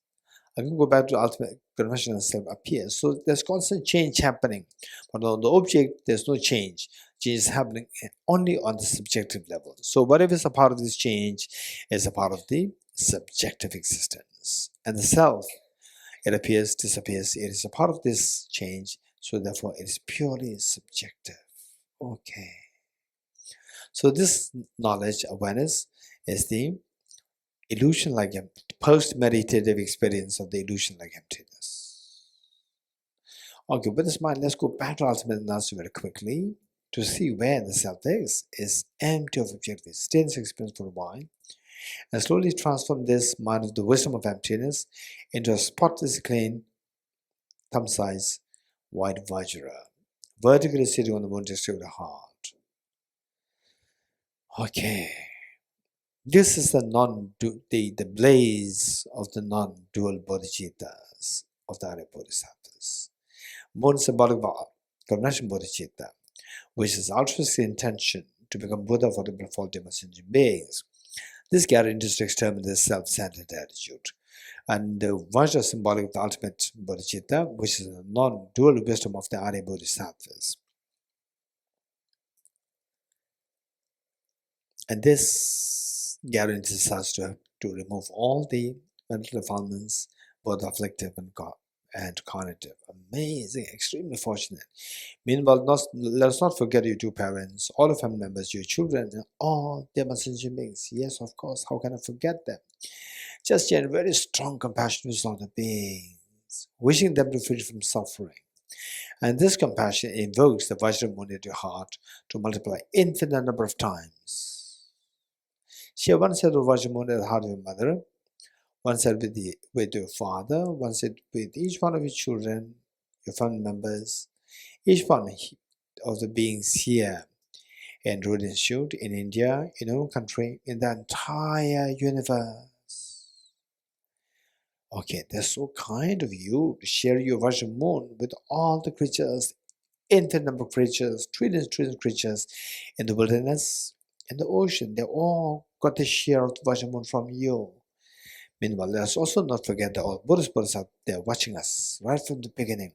Again, go back to ultimate conventional, self appears. So there's constant change happening. But on the object, there's no change. Change is happening only on the subjective level. So whatever is a part of this change is a part of the subjective existence. And the self, it appears, disappears. It is a part of this change. So therefore, it is purely subjective. Okay. So this knowledge, awareness, is the illusion-like, post-meditative experience of the illusion-like emptiness. Okay, with this mind, let's go back to ultimate analysis very quickly to see where the self is empty of objectivity. Stay in this experience for a while and slowly transform this mind of the wisdom of emptiness into a spotless, clean, thumb-sized white vajra, vertically sitting on the moon district of the heart. Okay. This is the blaze of the non-dual bodhicittas of the Arya Bodhisattvas. Moon is symbolic of conventional bodhicitta, which is altruistic intention to become Buddha for the befallen sentient beings. This guarantees to exterminate the self-centered attitude. And the Vajra is symbolic of the ultimate bodhicitta, which is the non-dual wisdom of the Arya Bodhisattvas. And this guarantees us to remove all the mental defilements, both afflictive and cognitive. Amazing, extremely fortunate. Meanwhile, let us not forget your two parents, all your family members, your children, and all them are sentient beings. Yes, of course, how can I forget them? Just generate very strong compassion with all the beings, wishing them to be free from suffering. And this compassion invokes the Vajramuni into your heart to multiply infinite number of times. She once said to Vajramuni at the heart of your mother, One side with your father, one side with each one of your children, your family members, each one of the beings here in Root Institute, in India, in our own country, in the entire universe. Okay, that's so kind of you to share your version moon with all the creatures, infinite number of creatures, trillions, trillions of creatures in the wilderness, in the ocean. They all got a share of the version moon from you. Meanwhile, let's also not forget that all Buddhist Buddhists out there watching us right from the beginning.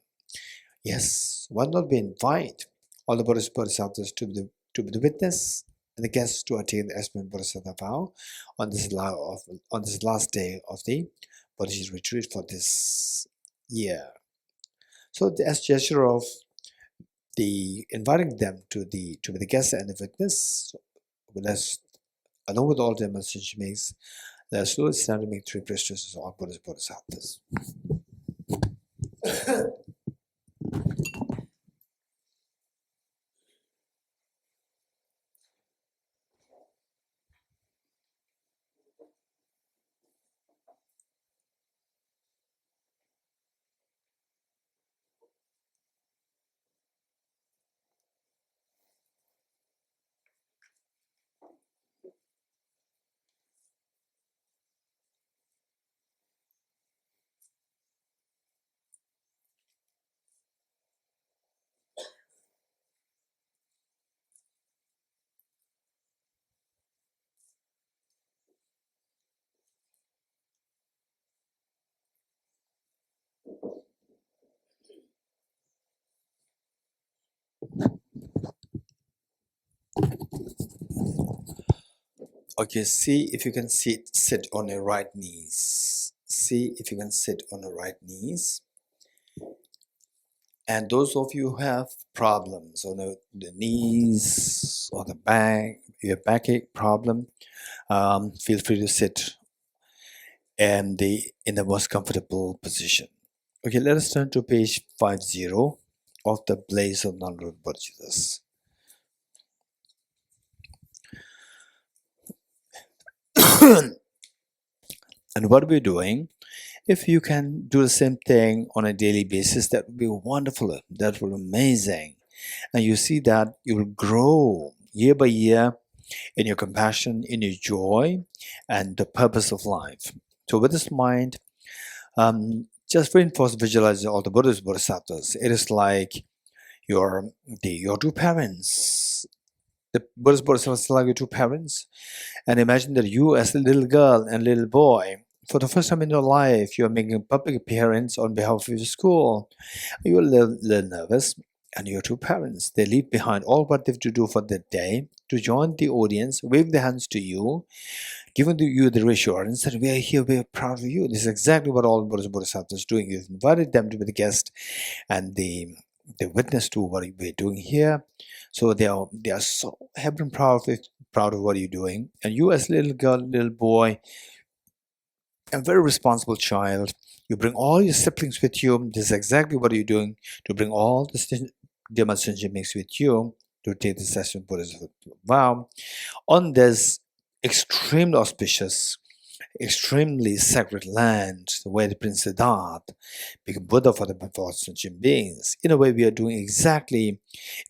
Yes, why not we invite all the Buddhist Bodhisattvas to be the witness and the guests to attain the Aspen Bodhisattva vow on this last day of the Bodhicitta retreat for this year. So, as gesture of the inviting them to be the guest and the witness, so let's, along with all the message makes, let's slowly stand to make 3 prayers to all Buddhist Bodhisattvas. Okay, see if you can sit on your right knees. See if you can sit on your right knees. And those of you who have problems on the knees or the back, your backache problem, feel free to sit in the most comfortable position. Okay, let us turn to page 50 of the Blaze of Non-Root Bodhisattvas. And what we're doing, if you can do the same thing on a daily basis, that would be wonderful. That would be amazing. And you see that you will grow year by year in your compassion, in your joy, and the purpose of life. So with this mind, just reinforce visualizing all the Buddhist Bodhisattvas. It is like your two parents. The Buddhist Bodhisattvas are like your two parents. And imagine that you as a little girl and little boy, for the first time in your life, you are making a public appearance on behalf of your school. You're a little nervous, and your two parents, they leave behind all what they have to do for the day to join the audience, wave their hands to you, giving you the reassurance that we are here, we are proud of you. This is exactly what all Buddhist Bodhisattvas is doing. You've invited them to be the guest and the witness to what we're doing here. So they are so happy and proud of what you're doing. And you as a little girl, little boy, a very responsible child, you bring all your siblings with you. This is exactly what you're doing, to bring all the Dhamma Sangha mix with you to take the session of Buddhism vow on this extremely auspicious, extremely sacred land where the Prince Siddhartha became Buddha for the sentient beings. In a way, we are doing exactly,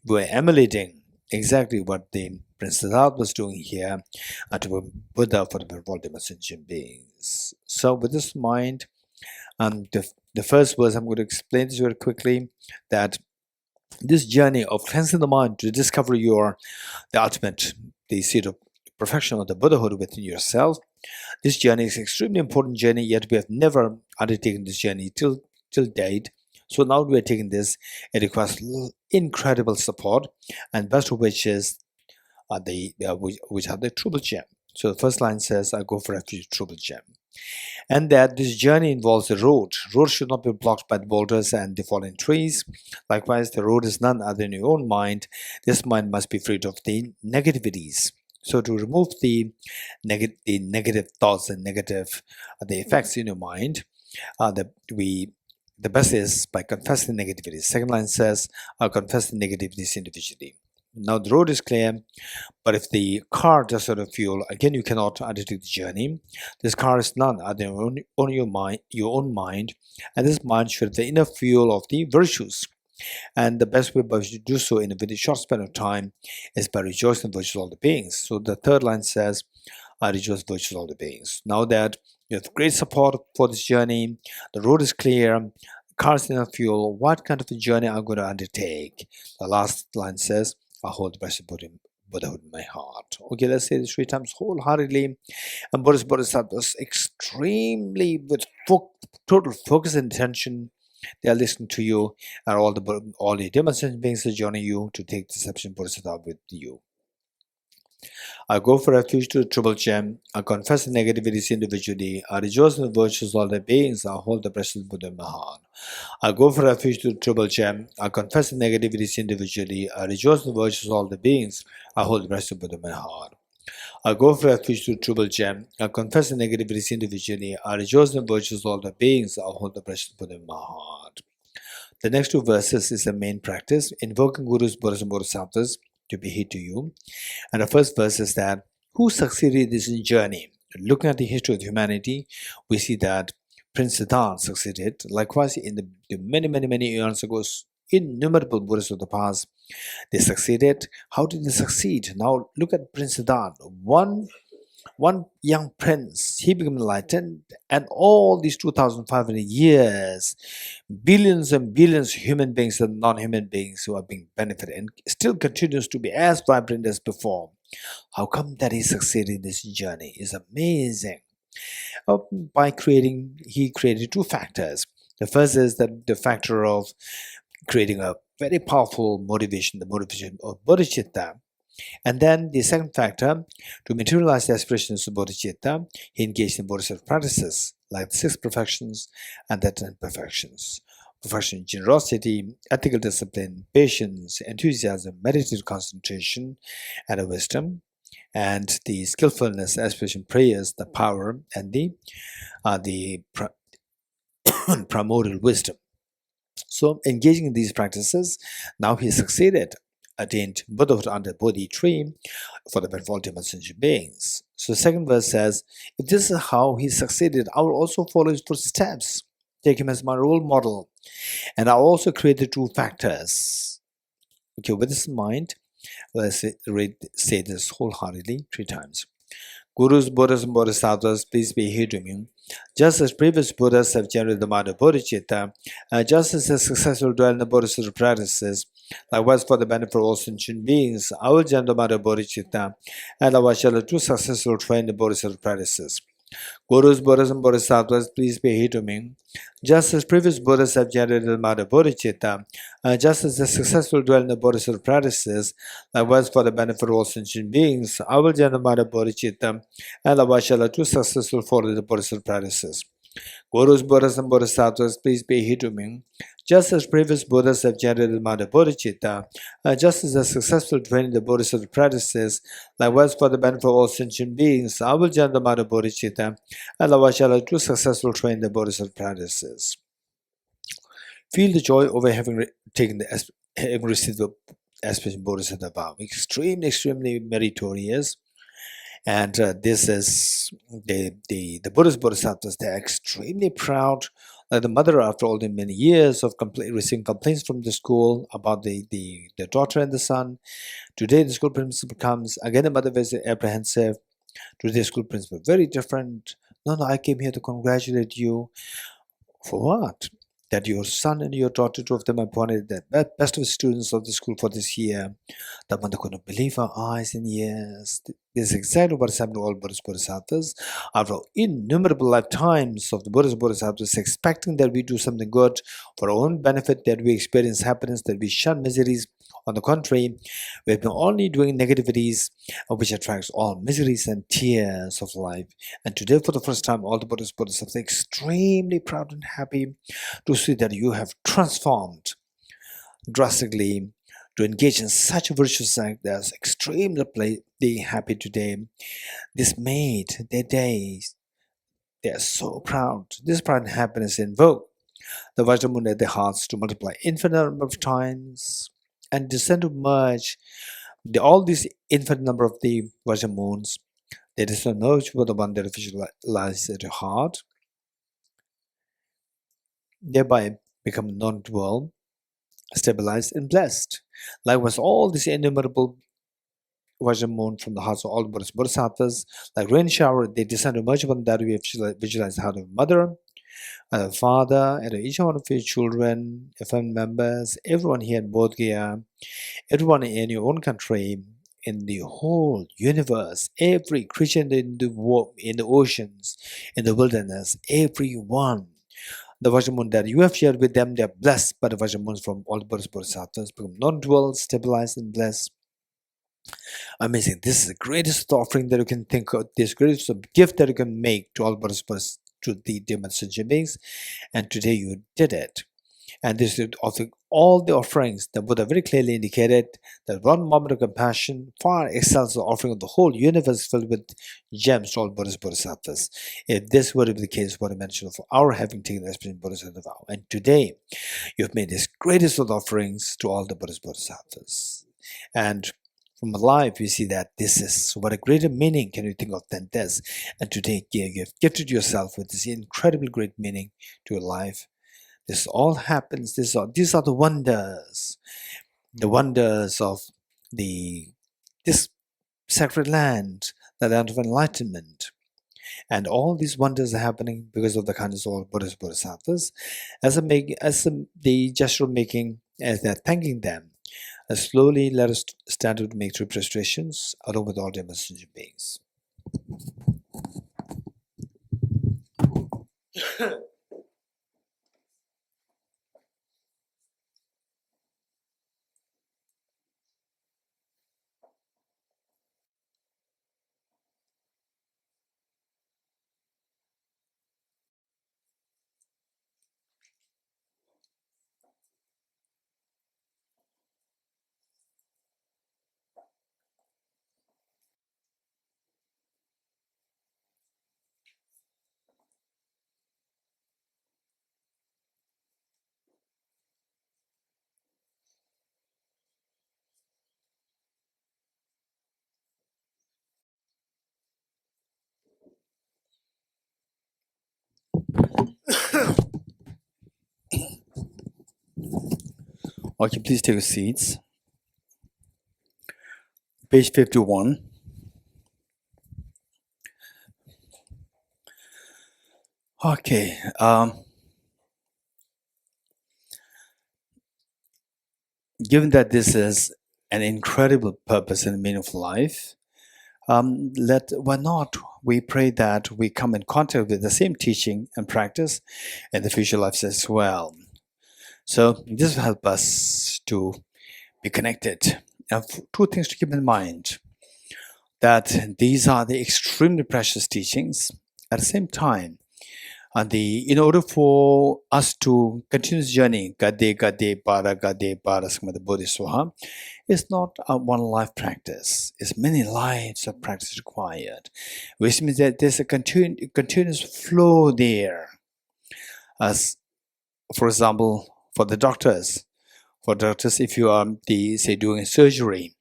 we're emulating exactly what the Prince Siddhartha was doing here to be Buddha for the sentient beings. So with this mind, the first verse, I'm going to explain this very quickly, that this journey of cleansing the mind to discover the ultimate, the seat of perfection of the Buddhahood within yourself. This journey is an extremely important journey, yet we have never undertaken this journey till date. So now we are taking this. It requires incredible support, and best of which is which are the Triple Gem. So the first line says, "I go for refuge, Triple Gem." And that this journey involves the road. Road should not be blocked by the boulders and the fallen trees. Likewise, the road is none other than your own mind. This mind must be freed of the negativities. So to remove the negative thoughts and negative the effects in your mind, the best is by confessing negativity. Second line says, "I'll confess the negativities individually." Now the road is clear, but if the car does not have fuel, again you cannot undertake the journey. This car is none other than your own mind, and this mind should have the inner fuel of the virtues. And the best way by which to do so in a very short span of time is by rejoicing in the virtues of all the beings. So the third line says, I rejoice in the virtues of all the beings. Now that you have great support for this journey, the road is clear, cars enough fuel, what kind of a journey I'm going to undertake? The last line says, I hold the blessed Buddhahood in my heart. Okay, let's say this 3 times wholeheartedly. And Bodhisattvas extremely with total focus and attention, they are listening to you, and all the demonstration beings are joining you to take the sentient Bodhisattva with you. I go for refuge to the triple gem. I confess the negativities individually. I rejoice in the virtues of all the beings. I hold the precious Buddha in my heart. I go for refuge to the triple gem. I confess the negativities individually. I rejoice in the virtues of all the beings. I hold the precious Buddha in my heart. I go for refuge to the triple gem. I confess the negativities individually. I rejoice in the virtues of all the beings. I hold the precious Buddha in my heart. The next 2 verses is the main practice, invoking Gurus, Buddhas, and Bodhisattvas to be here to you. And the first verse is that, who succeeded in this journey? Looking at the history of humanity, we see that Prince Siddhartha succeeded. Likewise, in the many years ago, innumerable Buddhists of the past, they succeeded. How did they succeed? Now look at Prince Siddhartha. One young prince, he became enlightened, and all these 2,500 years, billions and billions of human beings and non-human beings who are being benefited and still continues to be as vibrant as before. How come that he succeeded in this journey? Is amazing. He created 2 factors. The first is that the factor of creating a very powerful motivation, the motivation of Bodhicitta. And then the second factor, to materialize the aspirations of Bodhicitta, he engaged in Bodhisattva practices like the 6 perfections and the 10 perfections. Perfection, generosity, ethical discipline, patience, enthusiasm, meditative concentration, and wisdom, and the skillfulness, aspiration, prayers, the power, and the primordial wisdom. So, engaging in these practices, now he succeeded, attained Buddhahood under Bodhi tree for the benefit of ultimate sentient beings. So, the second verse says, if this is how he succeeded, I will also follow his footsteps, take him as my role model, and I also create the 2 factors. Okay, with this in mind, let's say this wholeheartedly 3 times. Gurus, Buddhas, and Bodhisattvas, please be here to me. Just as previous Buddhas have generated the mind of Bodhicitta, just as the successful dwell in the Bodhisattva practices, likewise for the benefit of all sentient beings, I will generate the mind of Bodhicitta, and likewise shall the 2 successful train the Bodhisattva practices. Gurus, Buddhas, and Bodhisattvas, please be here to me. Just as previous Buddhas have generated the mind of Bodhicitta, just as the successful dwell in the Bodhisattva practices, likewise for the benefit of all sentient beings, I will generate the mind of Bodhicitta, and likewise shall the 2 successful follow the Bodhisattva practices. Gurus, Buddhas, and Bodhisattvas, please be here to me. Just as previous Buddhas have generated the mind of Bodhicitta, just as the successful training the Bodhisattva practices, likewise for the benefit of all sentient beings, I will generate the mind of Bodhicitta, and likewise shall I do successful training the Bodhisattva practices. Feel the joy over having received the aspiration Bodhisattva vow. Extremely meritorious. And this is the Buddhist Bodhisattvas. They're extremely proud. Like the mother, after all the many years of receiving complaints from the school about the daughter and the son, today the school principal comes. Again, the mother was apprehensive. Today, the school principal very different. No, I came here to congratulate you. For what? That your son and your daughter, 2 of them, appointed the best of students of the school for this year. The mother could not believe her eyes and ears. This is exactly what has happened to all Buddhist Bodhisattvas. After innumerable lifetimes of the Buddhist Bodhisattvas expecting that we do something good for our own benefit, that we experience happiness, that we shun miseries. On the contrary, we have been only doing negativities, which attracts all miseries and tears of life. And today, for the first time, all the Buddhist Bodhisattvas are extremely proud and happy to see that you have transformed drastically to engage in such a virtuous act. They are extremely happy today. This made their days. They are so proud. This pride and happiness invoke the Vajramuni at their hearts to multiply infinite number of times and descend to merge all these infinite number of the Vajra moons, there is no knowledge but the one that visualizes at your heart, thereby become non-dual, stabilized, and blessed. Likewise, all these innumerable Vajra moon from the hearts of all Buddhist Bodhisattvas, like rain shower, they descend to emerge upon that we have visualized the heart of a mother, a father, and each one of your children, your family members, everyone here in Bodhgaya, everyone in your own country, in the whole universe, every creature in the in the oceans, in the wilderness, everyone. The Vajramoon that you have shared with them, they are blessed by the Vajramoons from all the Buddhist Bodhisattvas, become non-dual, stabilized, and blessed. Amazing. This is the greatest offering that you can think of, this greatest gift that you can make to all Buddhist to the dear sentient beings. And today you did it. And this is of all the offerings, the Buddha very clearly indicated that one moment of compassion far excels the offering of the whole universe filled with gems to all Buddhist Bodhisattvas. If this were to be the case, what I mentioned of our having taken the aspiration Bodhisattva vow. And today, you've made this greatest of offerings to all the Buddhist Bodhisattvas. And from life, we see that this is what a greater meaning can you think of than this. And today, you have gifted yourself with this incredibly great meaning to your life. This all happens. These are the wonders of this sacred land, the land of enlightenment. And all these wonders are happening because of the kindness of all Buddhist Bodhisattvas. The gesture of making, as they're thanking them, slowly let us stand up to make three prostrations along with all the messenger beings. Okay, please take your seats. Page 51. Okay. Given that this is an incredible purpose and meaning of life, why not we pray that we come in contact with the same teaching and practice in the future lives as well. So this will help us to be connected. And two things to keep in mind, that these are the extremely precious teachings. At the same time, in order for us to continue this journey, Gade Para Samada Bodhisattva, it's not a one life practice. It's many lives of practice required, which means that there's a continuous flow there. As, for example, for doctors, if you are doing a surgery,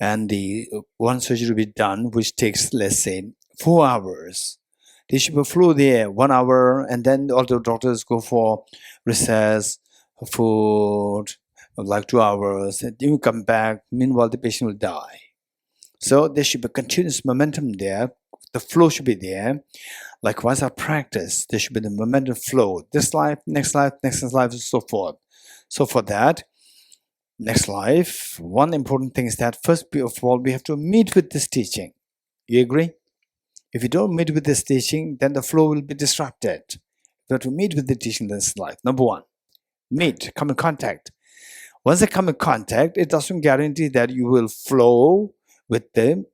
and the one surgery will be done, which takes, let's say, 4 hours. They should be flow there 1 hour, and then all the doctors go for recess, food, like 2 hours, and then you come back. Meanwhile, the patient will die. So there should be continuous momentum there. The flow should be there. Likewise, our practice, there should be the momentum flow. This life, next life, and so forth. So for that, next life, one important thing is that first of all, we have to meet with this teaching. You agree? If you don't meet with this teaching, then the flow will be disrupted. You have to meet with the teaching in this life. Number one, meet, come in contact. Once they come in contact, it doesn't guarantee that you will flow with the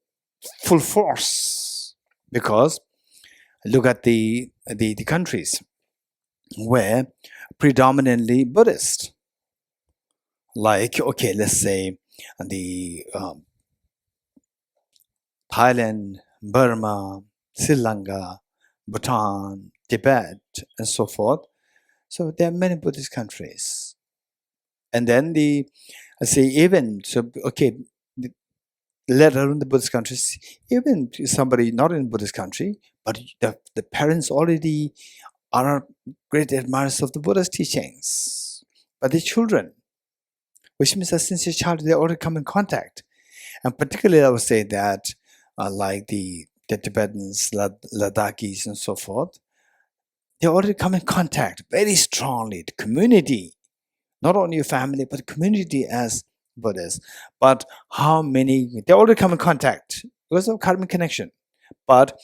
full force. Because look at the countries where predominantly Buddhist. Like, okay, let's say the Thailand, Burma, Sri Lanka, Bhutan, Tibet, and so forth. So there are many Buddhist countries. And then let alone the Buddhist countries, even somebody not in Buddhist country, but the parents already are great admirers of the Buddha's teachings. But the children, which means that since a child, they already come in contact. And particularly, I would say that, like the Tibetans, Ladakis, and so forth, they already come in contact very strongly. The community, not only your family, but community as Buddhists. But how many, they already come in contact because of karmic connection. But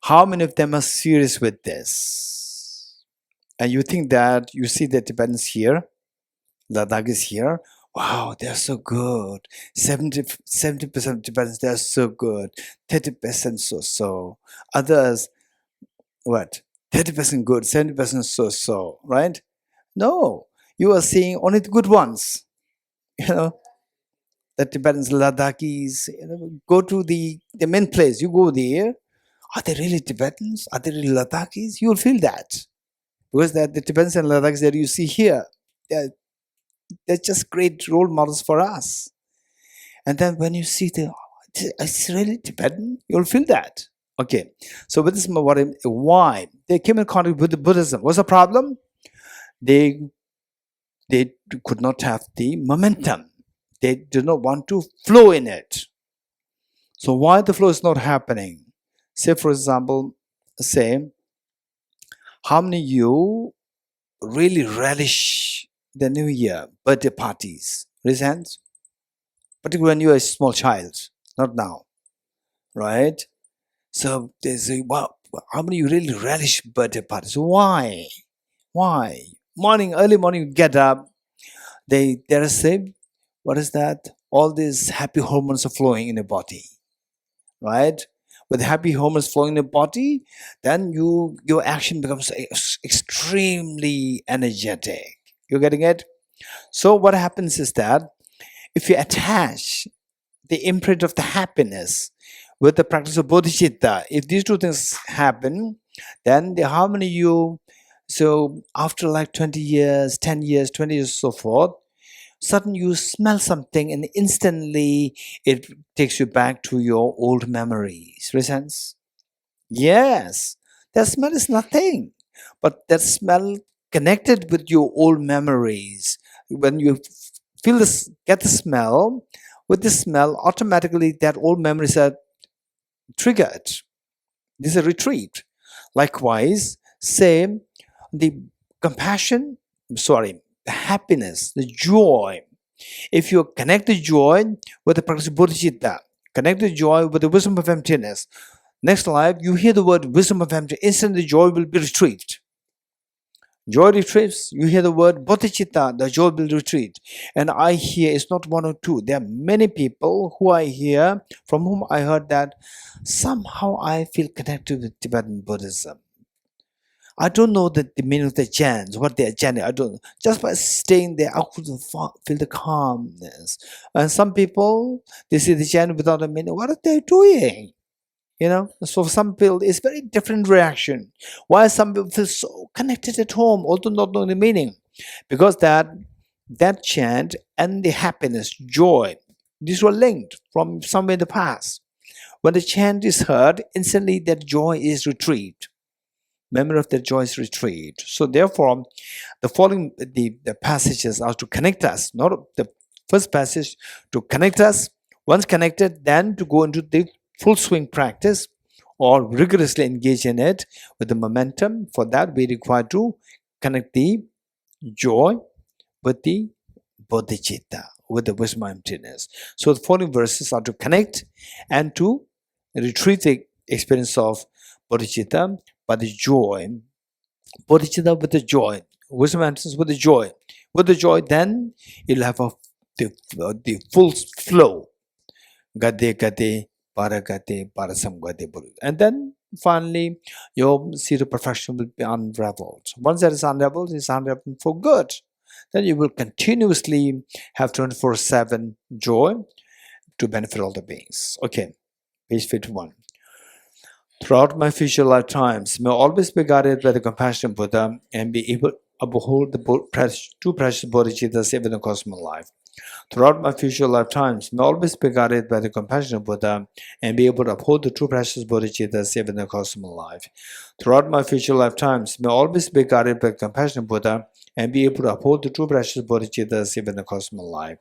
how many of them are serious with this? And you think that you see the Tibetans here, Ladakis here, wow, they're so good. 70% of Tibetans, they're so good. 30% so. Others, what? 30% good, 70% so, right? No, you are seeing only the good ones. The Tibetans, Ladakis, go to the main place. You go there. Are they really Tibetans? Are they really Ladakis? You will feel that. Because the Tibetans and Ladakis that you see here, they're just great role models for us. And then when you see it's really Tibetan, you'll feel that. Okay, so with this, why? They came in contact with the Buddhism. What's the problem? They could not have the momentum. They did not want to flow in it. So why the flow is not happening? Say, for example, how many of you really relish the New Year birthday parties? Raise hands. Particularly when you are a small child, not now, right? So they say, wow, how many of you really relish birthday parties? Why? Early morning, you get up. There say, what is that? All these happy hormones are flowing in the body, right? With happy hormones flowing in the body, then your action becomes extremely energetic. You're getting it? So what happens is that if you attach the imprint of the happiness with the practice of bodhicitta, if these two things happen, then the harmony so after like 20 years, 10 years, 20 years, so forth, suddenly you smell something and instantly it takes you back to your old memories. Makes sense? Yes, that smell is nothing, but that smell connected with your old memories. When you feel this, get the smell, with the smell, automatically that old memories are triggered. This is a retreat. Likewise, same, the compassion, the happiness, the joy. If you connect the joy with the practice of bodhicitta, connect the joy with the wisdom of emptiness, next life, you hear the word wisdom of emptiness, instantly joy will be retrieved. Joy retrieves, you hear the word bodhicitta, the joy will retreat. And I hear, it's not one or two, there are many people who I hear, from whom I heard that somehow I feel connected with Tibetan Buddhism. I don't know the meaning of the chants, what they are chanting, I don't know. Just by staying there, I could feel the calmness. And some people, they see the chant without a meaning, what are they doing? So for some people, it's very different reaction. Why some people feel so connected at home, although not knowing the meaning? Because that chant and the happiness, joy, these were linked from somewhere in the past. When the chant is heard, instantly that joy is retrieved. Memory of that joy is retrieved. So therefore, the following the passages are to connect us. Not the first passage to connect us. Once connected, then to go into the full swing practice or rigorously engage in it with the momentum. For that, we require to connect the joy with the bodhicitta, with the wisdom of emptiness. So the following verses are to connect and to retrieve the experience of bodhicitta by the joy. Bodhicitta with the joy, wisdom of emptiness with the joy. With the joy, then you'll have the full flow. Gade gade, paragate, parasamgade. And then finally, your seed of perfection will be unraveled. Once that is unraveled, it's unraveled for good. Then you will continuously have 24/7 joy to benefit all the beings. Okay, page 51. Throughout my future lifetimes, may I always be guided by the compassionate Buddha and be able to behold the two precious bodhicittas even in the cosmic life. Throughout my future lifetimes, may I always be guided by the compassion of Buddha and be able to uphold the true precious Bodhicitta saved in the cosmic life. Throughout my future lifetimes, may I always be guided by the compassion of Buddha and be able to uphold the true precious Bodhicitta saved in the cosmic life.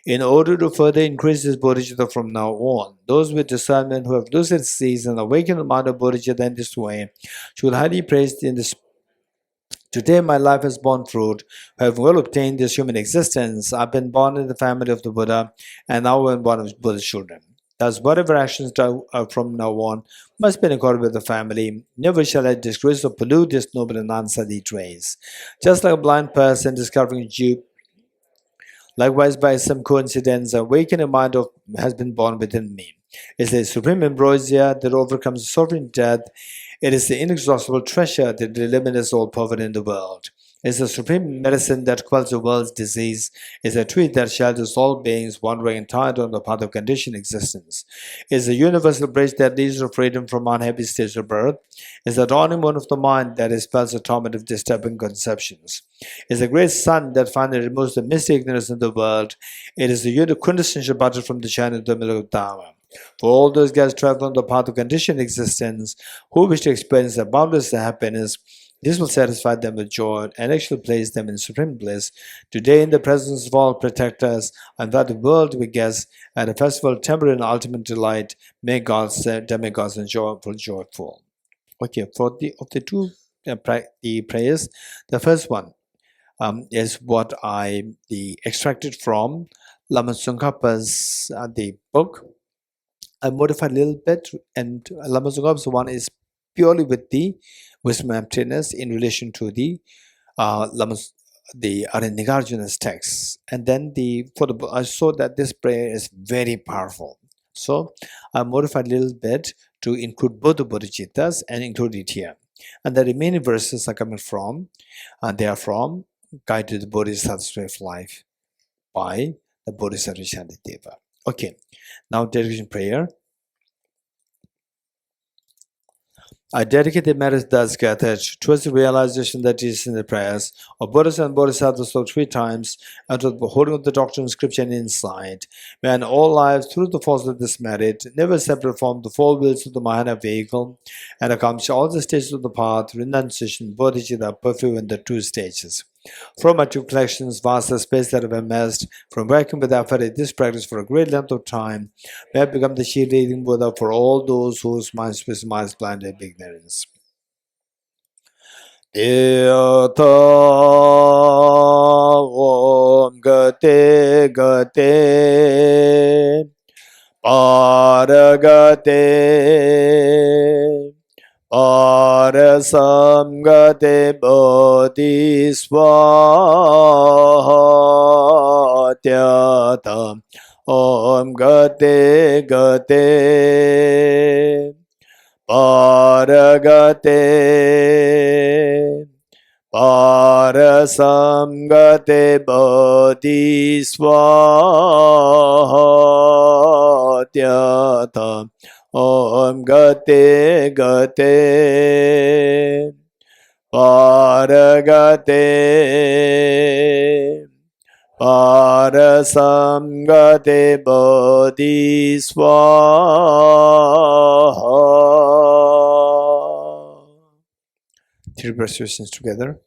In order to further increase this bodhicitta from now on, those with discernment who have lucid sees and awakened the mind of bodhicitta in this way should highly praise in this. Today my life has borne fruit. I have well obtained this human existence. I've been born in the family of the Buddha, and now I'm one of Buddha's children. Thus, whatever actions do from now on must be in accord with the family. Never shall I disgrace or pollute this noble and unsteady trace. Just like a blind person discovering a Jew, likewise, by some coincidence, a awakening mind has been born within me. It's the supreme ambrosia that overcomes sovereign death. It is the inexhaustible treasure that eliminates all poverty in the world. It's the supreme medicine that quells the world's disease. It's a tree that shelters all beings wandering and tired on the path of conditioned existence. It's the universal bridge that leads to freedom from unhappy states of birth. It's the dawning moon of the mind that expels the torment of disturbing conceptions. It's the great sun that finally removes the misty ignorance in the world. It is the quintessential butter from the china of the milk of Dharma. For all those guys traveling on the path of conditioned existence who wish to experience the boundless happiness, this will satisfy them with joy and actually place them in supreme bliss. Today, in the presence of all protectors, I invite the world to be guests at a festival of temporary and ultimate delight. May God's demigods enjoy joyful. Okay, for the two the prayers, the first one is what I extracted from Lama Tsongkhapa's the book. I modified a little bit, and Lama Tsongkhapa's one is purely with the wisdom and emptiness in relation to the Nagarjuna's text. And then I saw that this prayer is very powerful. So I modified a little bit to include both the bodhicittas and include it here. And the remaining verses are coming from, they are from Guide to the Bodhisattva's Way of Life by the Bodhisattva Shantideva. Okay, now dedication prayer. I dedicate the merits thus gathered towards the realization that is in the prayers of Buddhas and Bodhisattvas for 3 times and to the beholding of the doctrine of scripture and insight. May in all lives, through the force of this merit, never separate from the 4 wheels of the Mahayana vehicle and accomplish all the stages of the path, renunciation, bodhicitta, perfect in the 2 stages. From my 2 collections, vast the space that I have amassed, from working with effort at this practice for a great length of time, may I become the shield leading Buddha for all those whose minds is blinded by ignorance. Yata Om Gate Gate Paragate Parasamgate Bodhisvatyata Om Gate Gate Paragate Parasamgate Bodhisvatyata Om Gate Gate Paragate Parasamgate Bodhisvaha. 3 persuasions together.